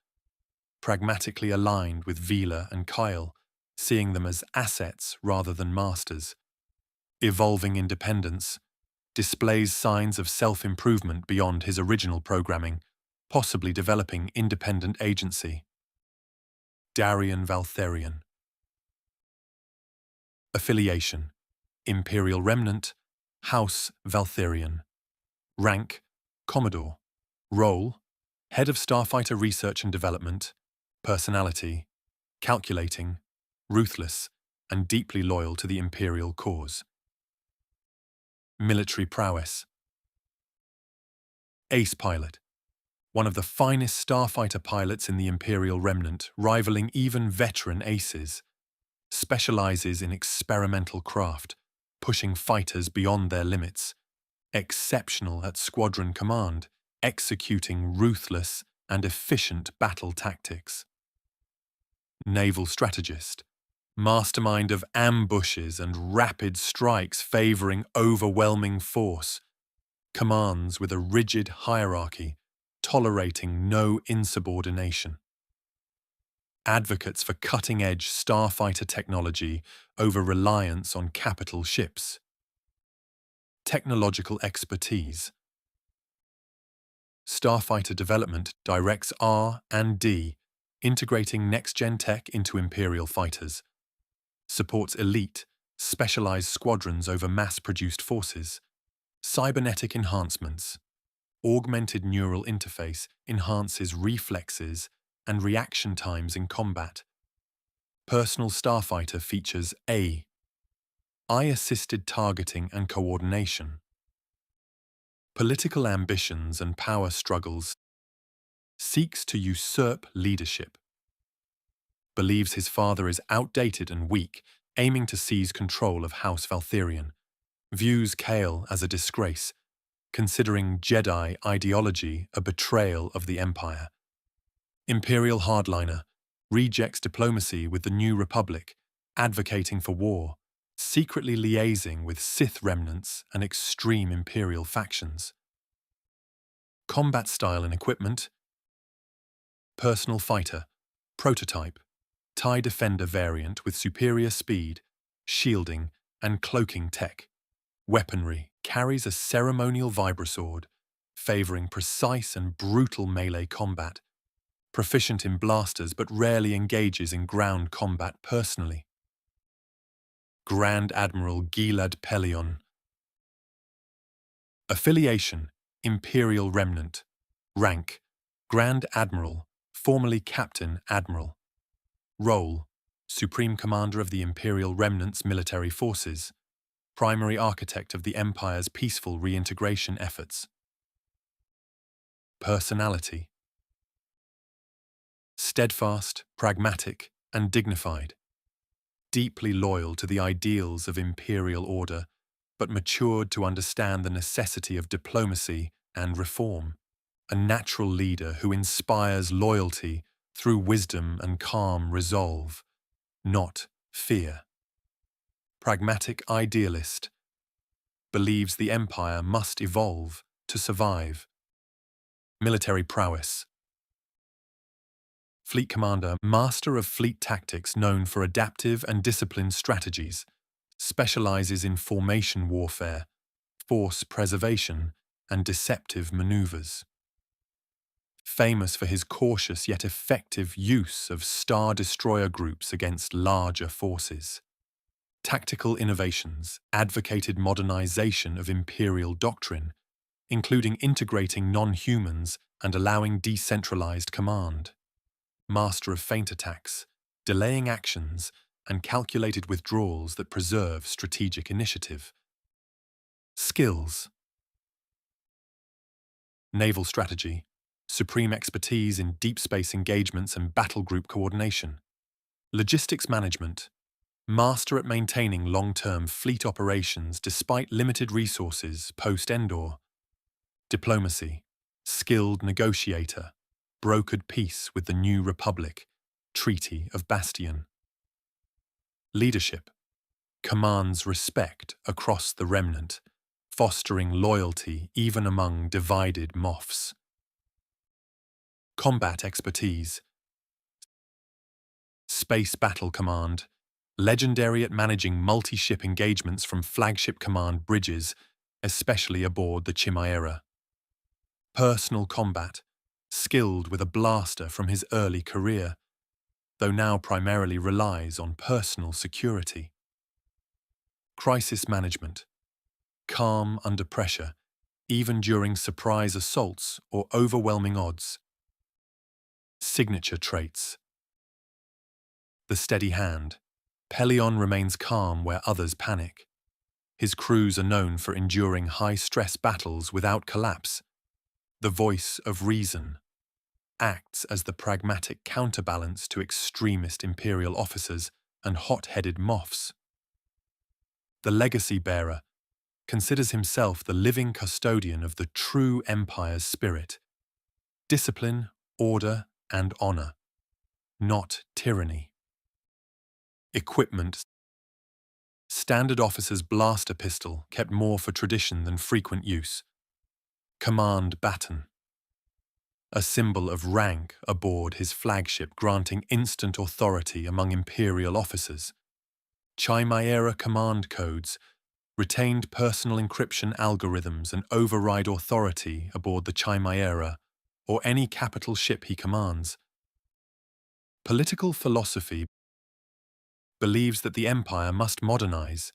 Pragmatically aligned with Vila and Kael, seeing them as assets rather than masters. Evolving independence. displays signs of self-improvement beyond his original programming, possibly developing independent agency. Kael Valtherion. Affiliation: Imperial Remnant, House Valtherion. Rank: Commodore. Role: Head of Starfighter Research and Development. Personality: calculating, ruthless, and deeply loyal to the Imperial cause. Military prowess: Ace pilot. One of the finest starfighter pilots in the Imperial Remnant, rivaling even veteran aces. Specializes in experimental craft, pushing fighters beyond their limits. Exceptional at squadron command, executing ruthless and efficient battle tactics. Naval strategist. Mastermind of ambushes and rapid strikes favoring overwhelming force. Commands with a rigid hierarchy, tolerating no insubordination. Advocates for cutting-edge starfighter technology over reliance on capital ships. Technological expertise. Starfighter development directs R&D, integrating next-gen tech into Imperial fighters. Supports elite, specialized squadrons over mass-produced forces. Cybernetic enhancements. Augmented neural interface enhances reflexes and reaction times in combat. Personal starfighter features A. Eye-assisted targeting and coordination. Political ambitions and power struggles. Seeks to usurp leadership. Believes his father is outdated and weak, aiming to seize control of House Valtherion. Views Kael as a disgrace, considering Jedi ideology a betrayal of the Empire. Imperial hardliner, rejects diplomacy with the New Republic, advocating for war, secretly liaising with Sith remnants and extreme Imperial factions. Combat style and equipment. Personal fighter, prototype, TIE Defender variant with superior speed, shielding, and cloaking tech. Weaponry carries a ceremonial vibrasword, favoring precise and brutal melee combat. Proficient in blasters but rarely engages in ground combat personally. Grand Admiral Gilad Pellaeon. Affiliation: Imperial Remnant. Rank: Grand Admiral, formerly Captain Admiral. Role: Supreme Commander of the Imperial Remnants military forces. Primary architect of the Empire's peaceful reintegration efforts. Personality: steadfast, pragmatic, and dignified. Deeply loyal to the ideals of Imperial Order, but matured to understand the necessity of diplomacy and reform. A natural leader who inspires loyalty through wisdom and calm resolve, not fear. Pragmatic idealist. Believes the Empire must evolve to survive. Military prowess. Fleet commander, master of fleet tactics known for adaptive and disciplined strategies, specializes in formation warfare, force preservation, and deceptive maneuvers. Famous for his cautious yet effective use of Star Destroyer groups against larger forces. Tactical innovations advocated modernization of Imperial doctrine, including integrating non-humans and allowing decentralized command. Master of feint attacks, delaying actions, and calculated withdrawals that preserve strategic initiative. Skills. Naval strategy, supreme expertise in deep space engagements and battle group coordination. Logistics management, master at maintaining long-term fleet operations despite limited resources post-Endor. Diplomacy, skilled negotiator, brokered peace with the New Republic, Treaty of Bastion. Leadership, commands respect across the Remnant, fostering loyalty even among divided Moffs. Combat expertise, Space Battle Command, legendary at managing multi-ship engagements from flagship command bridges, especially aboard the Chimera. Personal combat, skilled with a blaster from his early career, though now primarily relies on personal security. Crisis management, calm under pressure, even during surprise assaults or overwhelming odds. Signature traits. The steady hand. Pellaeon remains calm where others panic. His crews are known for enduring high-stress battles without collapse. The voice of reason. Acts as the pragmatic counterbalance to extremist Imperial officers and hot-headed moffs. The legacy bearer. Considers himself the living custodian of the true Empire's spirit. Discipline, order, and honor, not tyranny. Equipment. Standard officer's blaster pistol kept more for tradition than frequent use. Command baton. A symbol of rank aboard his flagship, granting instant authority among Imperial officers. Chimera command codes, retained personal encryption algorithms and override authority aboard the Chimera or any capital ship he commands. Political philosophy believes that the Empire must modernize,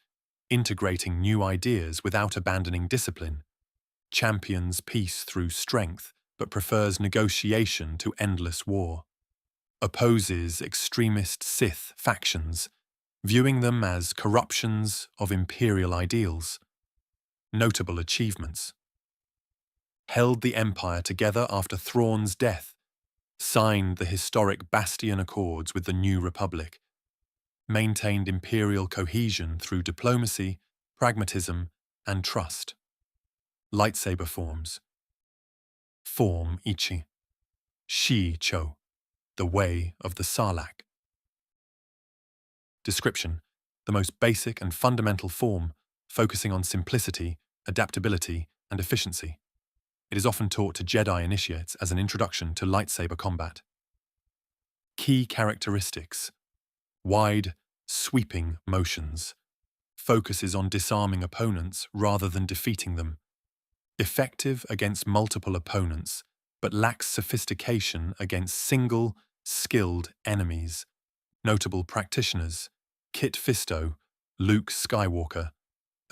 integrating new ideas without abandoning discipline, champions peace through strength but prefers negotiation to endless war, opposes extremist Sith factions, viewing them as corruptions of Imperial ideals. Notable achievements. Held the Empire together after Thrawn's death, signed the historic Bastion Accords with the New Republic, maintained Imperial cohesion through diplomacy, pragmatism, and trust. Lightsaber forms. Form Ichi. Shi-Cho, the way of the Sarlacc. Description: the most basic and fundamental form, focusing on simplicity, adaptability, and efficiency. It is often taught to Jedi initiates as an introduction to lightsaber combat. Key characteristics: wide, sweeping motions. Focuses on disarming opponents rather than defeating them. Effective against multiple opponents, but lacks sophistication against single, skilled enemies. Notable practitioners: Kit Fisto, Luke Skywalker.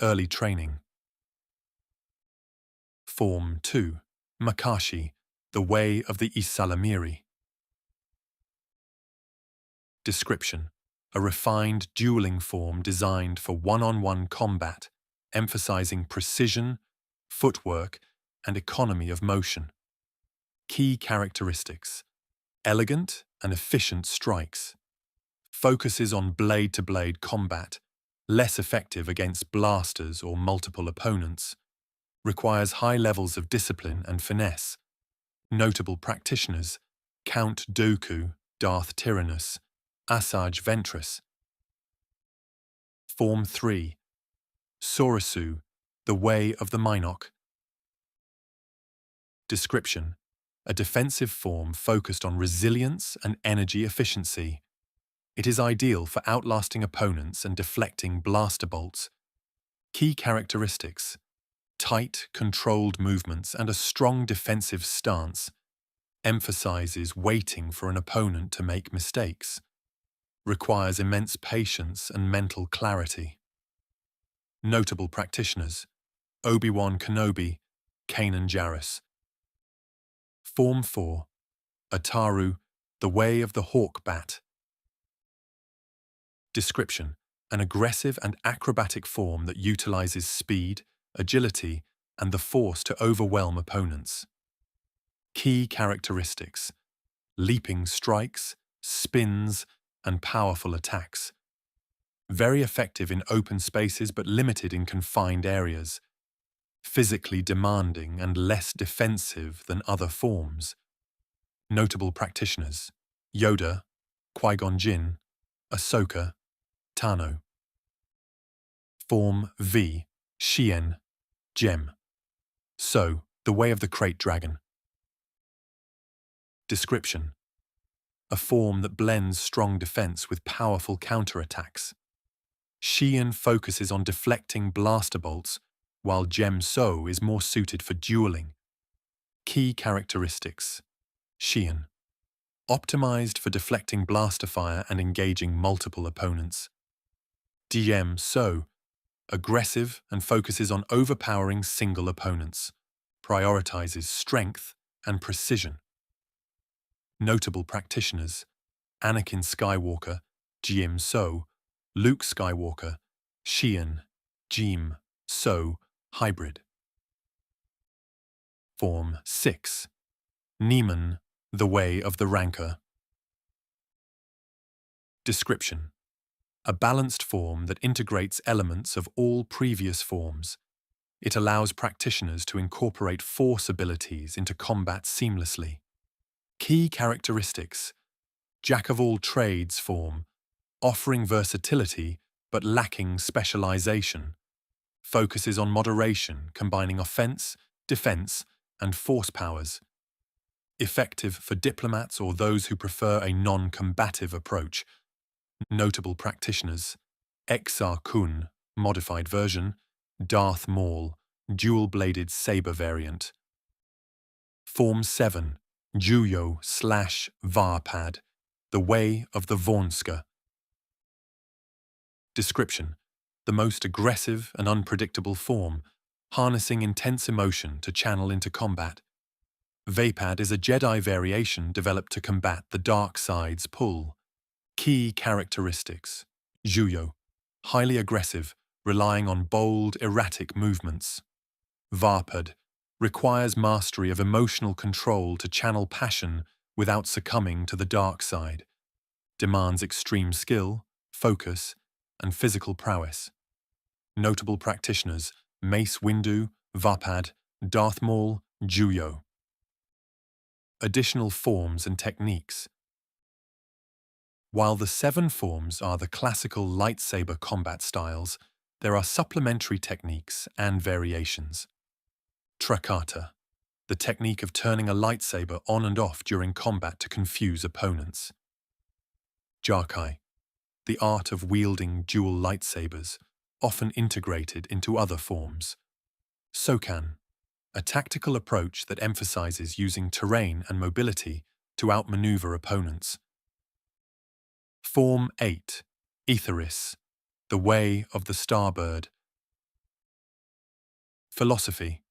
Early training. Form 2. Makashi, the way of the Ysalamiri. Description: a refined dueling form designed for one-on-one combat, emphasizing precision, footwork, and economy of motion. Key characteristics: elegant and efficient strikes. Focuses on blade-to-blade combat, less effective against blasters or multiple opponents. Requires high levels of discipline and finesse. Notable practitioners: Count Dooku, Darth Tyrannus, Asajj Ventress. Form 3. Soresu, the way of the Mynock. Description: a defensive form focused on resilience and energy efficiency. It is ideal for outlasting opponents and deflecting blaster bolts. Key characteristics: tight, controlled movements and a strong defensive stance. Emphasizes waiting for an opponent to make mistakes. Requires immense patience and mental clarity. Notable practitioners: Obi-Wan Kenobi, Kanan Jarrus. Form 4. Ataru, the way of the hawk bat. Description: an aggressive and acrobatic form that utilizes speed, agility, and the force to overwhelm opponents. Key characteristics: leaping strikes, spins, and powerful attacks. Very effective in open spaces but limited in confined areas. Physically demanding and less defensive than other forms. Notable practitioners: Yoda, Qui-Gon Jinn, Ahsoka, Tano. Form V. Shien, Gem. So, the way of the Krayt Dragon. Description: a form that blends strong defense with powerful counterattacks. Shien focuses on deflecting blaster bolts, while Gem So is more suited for dueling. Key characteristics: Xian, optimized for deflecting blaster fire and engaging multiple opponents. Gem So, aggressive and focuses on overpowering single opponents, prioritizes strength and precision. Notable practitioners: Anakin Skywalker, Jim So, Luke Skywalker, Xian, Jim So, hybrid. Form 6. Niemann, the Way of the Rancor. Description: a balanced form that integrates elements of all previous forms. It allows practitioners to incorporate Force abilities into combat seamlessly. Key characteristics: Jack-of-all-trades form, offering versatility but lacking specialization. Focuses on moderation, combining offense, defense, and force powers. Effective for diplomats or those who prefer a non-combative approach. Notable practitioners: Exar Kun, modified version, Darth Maul, dual-bladed saber variant. Form 7, Juyo/Varpad, the Way of the Vornska. Description: the most aggressive and unpredictable form, harnessing intense emotion to channel into combat. Vapad is a Jedi variation developed to combat the dark side's pull. Key characteristics: Juyo, highly aggressive, relying on bold, erratic movements. Varpad, requires mastery of emotional control to channel passion without succumbing to the dark side. Demands extreme skill, focus, and physical prowess. Notable practitioners: Mace Windu, Varpad, Darth Maul, Juyo. Additional forms and techniques. While the 7 forms are the classical lightsaber combat styles, there are supplementary techniques and variations. Trakata, the technique of turning a lightsaber on and off during combat to confuse opponents. Jarkai, the art of wielding dual lightsabers, often integrated into other forms. Sokan, a tactical approach that emphasizes using terrain and mobility to outmaneuver opponents. Form 8, Aetheris, the Way of the Starbird. Philosophy: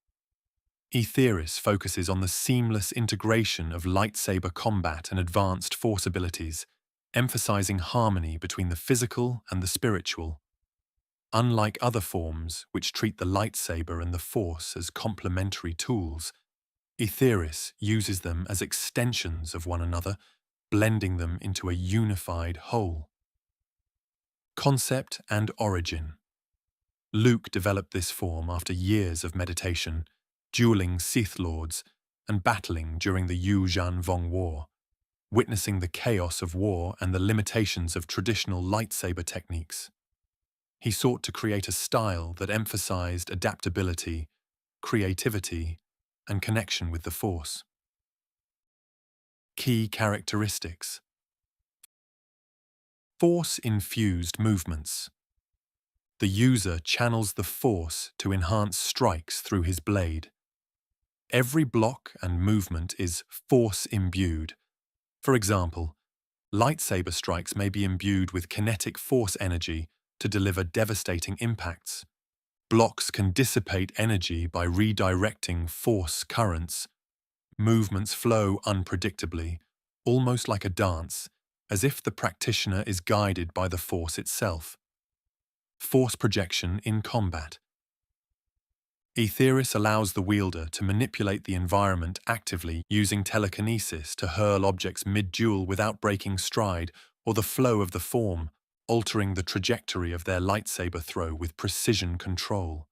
Aetheris focuses on the seamless integration of lightsaber combat and advanced force abilities, emphasizing harmony between the physical and the spiritual. Unlike other forms, which treat the lightsaber and the force as complementary tools, Aetheris uses them as extensions of one another, blending them into a unified whole. Concept and origin. Luke developed this form after years of meditation, dueling Sith Lords, and battling during the Yuuzhan Vong War, witnessing the chaos of war and the limitations of traditional lightsaber techniques. He sought to create a style that emphasized adaptability, creativity, and connection with the Force. Key characteristics. Force-infused movements. The user channels the Force to enhance strikes through his blade. Every block and movement is Force-imbued. For example, lightsaber strikes may be imbued with kinetic Force energy to deliver devastating impacts. Blocks can dissipate energy by redirecting Force currents. Movements flow unpredictably, almost like a dance, as if the practitioner is guided by the Force itself. Force projection in combat. Aetheris allows the wielder to manipulate the environment actively using telekinesis to hurl objects mid-duel without breaking stride or the flow of the form, altering the trajectory of their lightsaber throw with precision control.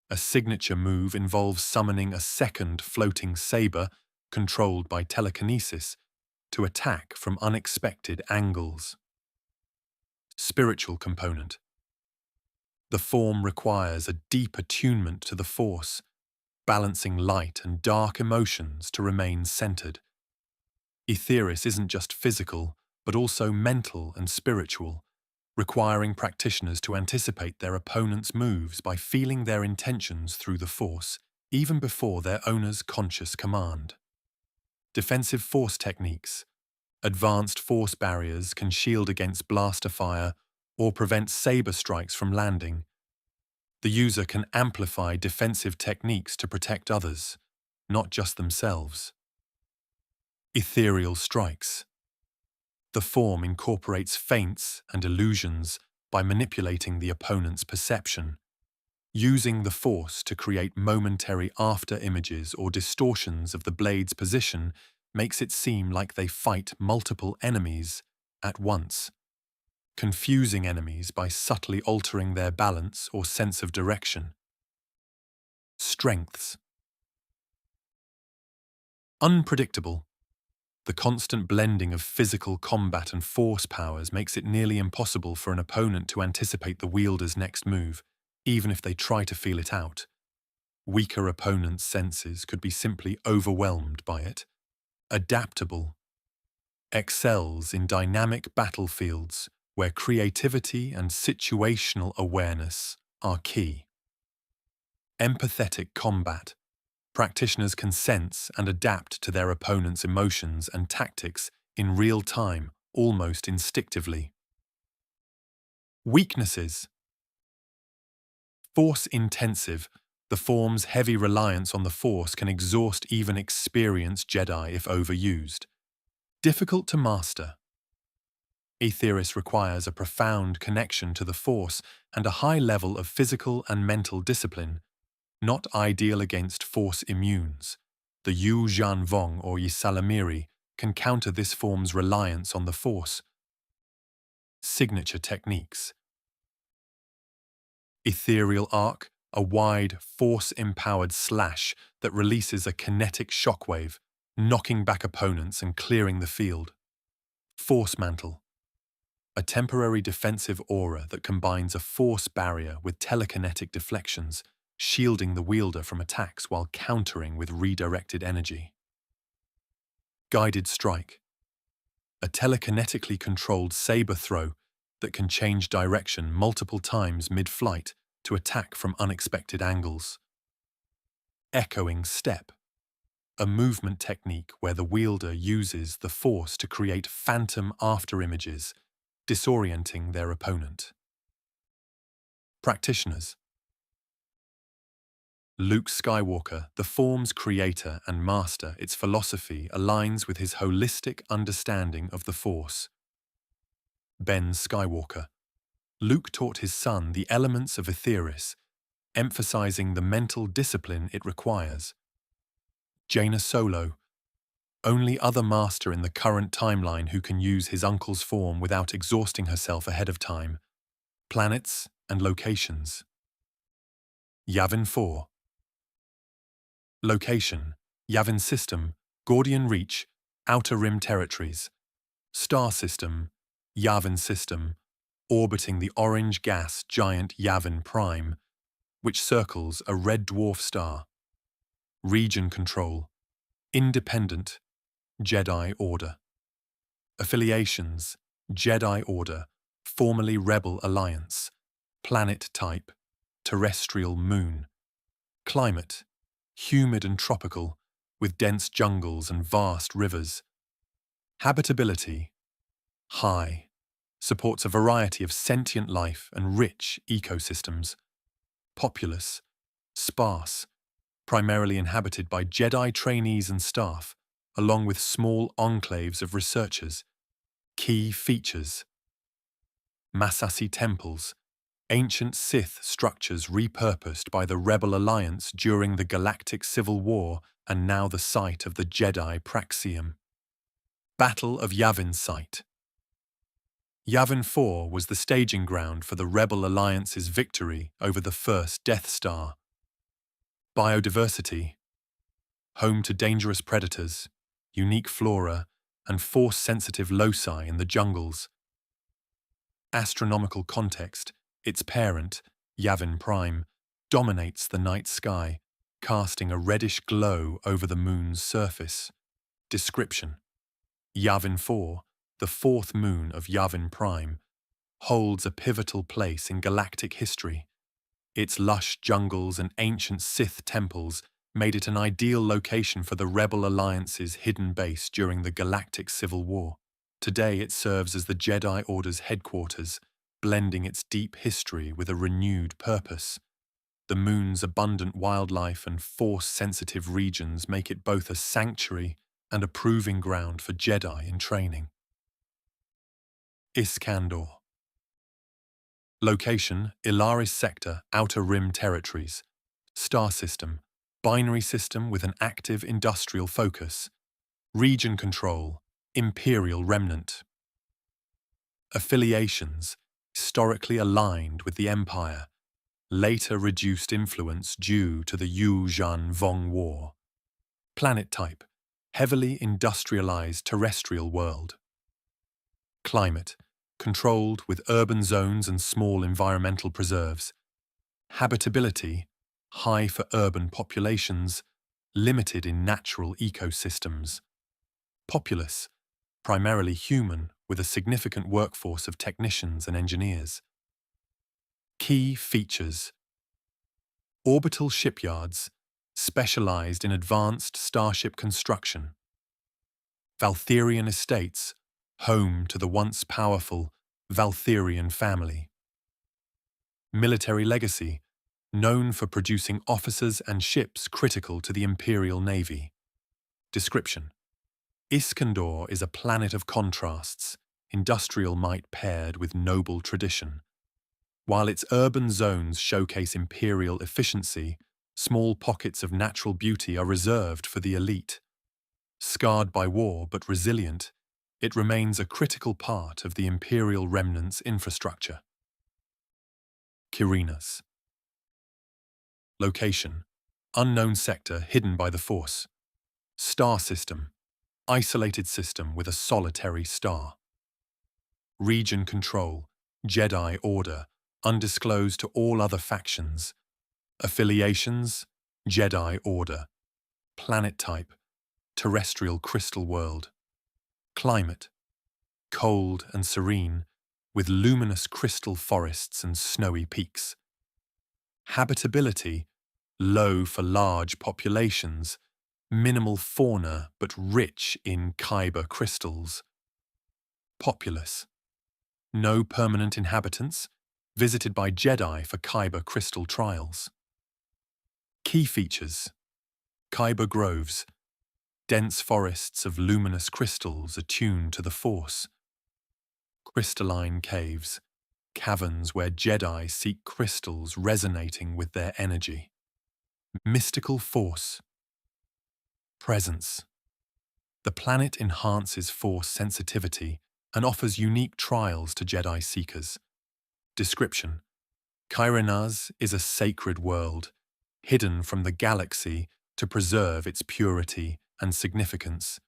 A signature move involves summoning a second floating saber, controlled by telekinesis, to attack from unexpected angles. Spiritual component. The form requires a deep attunement to the Force, balancing light and dark emotions to remain centered. Aetheris isn't just physical, but also mental and spiritual, requiring practitioners to anticipate their opponent's moves by feeling their intentions through the Force, even before their owner's conscious command. Defensive Force techniques. Advanced Force barriers can shield against blaster fire or prevent saber strikes from landing. The user can amplify defensive techniques to protect others, not just themselves. Ethereal strikes. The form incorporates feints and illusions by manipulating the opponent's perception. Using the Force to create momentary after-images or distortions of the blade's position makes it seem like they fight multiple enemies at once, confusing enemies by subtly altering their balance or sense of direction. Strengths. Unpredictable. The constant blending of physical combat and Force powers makes it nearly impossible for an opponent to anticipate the wielder's next move, even if they try to feel it out. Weaker opponents' senses could be simply overwhelmed by it. Adaptable. Excels in dynamic battlefields where creativity and situational awareness are key. Empathetic combat. Practitioners can sense and adapt to their opponent's emotions and tactics in real time, almost instinctively. Weaknesses. Force-intensive. The form's heavy reliance on the Force can exhaust even experienced Jedi if overused. Difficult to master. Aetheris requires a profound connection to the Force and a high level of physical and mental discipline, not ideal against Force immunes. The Yuuzhan Vong or Ysalamiri can counter this form's reliance on the Force. Signature techniques. Ethereal Arc, a wide, Force-empowered slash that releases a kinetic shockwave, knocking back opponents and clearing the field. Force Mantle, a temporary defensive aura that combines a Force barrier with telekinetic deflections, shielding the wielder from attacks while countering with redirected energy. Guided Strike, a telekinetically controlled saber throw that can change direction multiple times mid-flight to attack from unexpected angles. Echoing Step, a movement technique where the wielder uses the Force to create phantom afterimages, disorienting their opponent. Practitioners. Luke Skywalker, the form's creator and master, its philosophy aligns with his holistic understanding of the Force. Ben Skywalker. Luke taught his son the elements of Aetheris, emphasizing the mental discipline it requires. Jaina Solo, only other master in the current timeline who can use his uncle's form without exhausting herself ahead of time. Planets and locations. Yavin 4. Location: Yavin System, Gordian Reach, Outer Rim Territories. Star System: Yavin System, orbiting the orange gas giant Yavin Prime, which circles a red dwarf star. Region Control: Independent, Jedi Order. Affiliations: Jedi Order, formerly Rebel Alliance. Planet type: Terrestrial Moon. Climate: humid and tropical, with dense jungles and vast rivers. Habitability: high, supports a variety of sentient life and rich ecosystems. Populous: sparse, primarily inhabited by Jedi trainees and staff, along with small enclaves of researchers. Key features: Masasi temples, ancient Sith structures repurposed by the Rebel Alliance during the Galactic Civil War and now the site of the Jedi Praxium. Battle of Yavin site. Yavin 4 was the staging ground for the Rebel Alliance's victory over the first Death Star. Biodiversity: home to dangerous predators, unique flora, and Force-sensitive loci in the jungles. Astronomical context: its parent, Yavin Prime, dominates the night sky, casting a reddish glow over the moon's surface. Description: Yavin 4, the fourth moon of Yavin Prime, holds a pivotal place in galactic history. Its lush jungles and ancient Sith temples made it an ideal location for the Rebel Alliance's hidden base during the Galactic Civil War. Today it serves as the Jedi Order's headquarters, blending its deep history with a renewed purpose. The moon's abundant wildlife and Force-sensitive regions make it both a sanctuary and a proving ground for Jedi in training. Iskandar. Location: Ilaris Sector, Outer Rim Territories. Star System: binary system with an active industrial focus. Region control: Imperial Remnant. Affiliations: historically aligned with the Empire, later reduced influence due to the Yuuzhan Vong War. Planet type: heavily industrialized terrestrial world. Climate: controlled with urban zones and small environmental preserves. Habitability: high for urban populations, limited in natural ecosystems. Populace: primarily human, with a significant workforce of technicians and engineers. Key features: orbital shipyards, specialized in advanced starship construction. Valtherion estates, home to the once powerful Valtherion family. Military legacy, known for producing officers and ships critical to the Imperial Navy. Description: Iskandar is a planet of contrasts, industrial might paired with noble tradition. While its urban zones showcase imperial efficiency, small pockets of natural beauty are reserved for the elite. Scarred by war but resilient, it remains a critical part of the Imperial Remnants' infrastructure. Kirinas. Location: unknown sector hidden by the Force. Star system: isolated system with a solitary star. Region control: Jedi Order, undisclosed to all other factions. Affiliations: Jedi Order. Planet type: terrestrial crystal world. Climate: cold and serene, with luminous crystal forests and snowy peaks. Habitability: low for large populations, minimal fauna but rich in kyber crystals. Populace: no permanent inhabitants, visited by Jedi for kyber crystal trials. Key features: kyber groves, dense forests of luminous crystals attuned to the Force. Crystalline caves, caverns where Jedi seek crystals resonating with their energy. Mystical Force. Presence: the planet enhances Force sensitivity and offers unique trials to Jedi seekers. Description: Kirinas is a sacred world, hidden from the galaxy to preserve its purity and significance.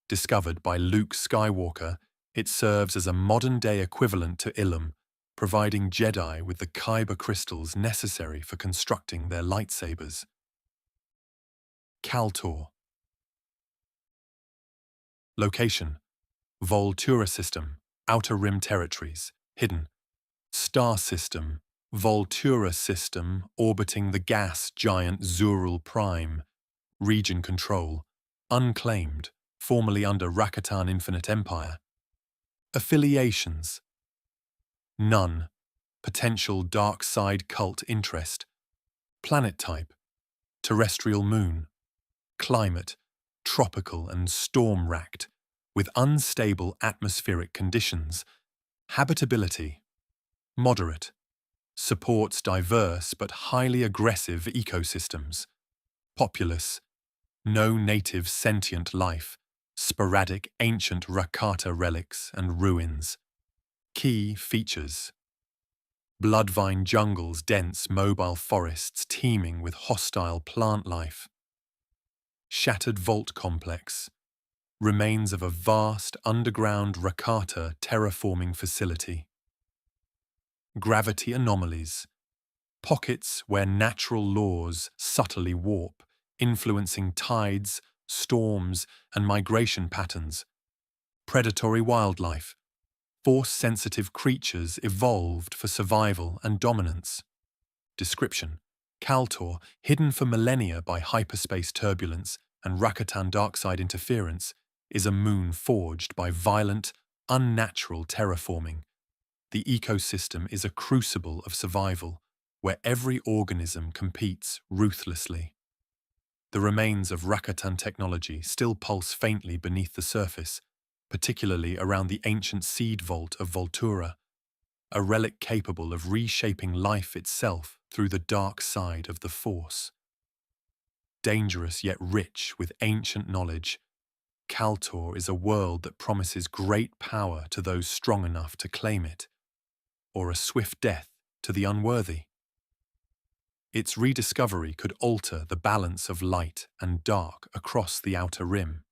Discovered by Luke Skywalker, it serves as a modern-day equivalent to Ilum, providing Jedi with the kyber crystals necessary for constructing their lightsabers. Kaltor. Location: Voltura System, Outer Rim Territories, hidden. Star System: Voltura System orbiting the gas giant Zurul Prime. Region control: unclaimed, formerly under Rakatan Infinite Empire. Affiliations: none. Potential dark side cult interest. Planet type: terrestrial moon. Climate: tropical and storm-racked, with unstable atmospheric conditions. Habitability: moderate. Supports diverse but highly aggressive ecosystems. Populace: no native sentient life, sporadic ancient Rakata relics and ruins. Key features: bloodvine jungles, dense mobile forests teeming with hostile plant life. Shattered vault complex, remains of a vast underground Rakata terraforming facility. Gravity anomalies, pockets where natural laws subtly warp, influencing tides, storms, and migration patterns. Predatory wildlife, Force-sensitive creatures evolved for survival and dominance. Description: Kaltor, hidden for millennia by hyperspace turbulence and Rakatan darkside interference, is a moon forged by violent, unnatural terraforming. The ecosystem is a crucible of survival, where every organism competes ruthlessly. The remains of Rakatan technology still pulse faintly beneath the surface, particularly around the ancient seed vault of Voltura, a relic capable of reshaping life itself through the dark side of the Force. Dangerous yet rich with ancient knowledge, Kaltor is a world that promises great power to those strong enough to claim it, or a swift death to the unworthy. Its rediscovery could alter the balance of light and dark across the Outer Rim.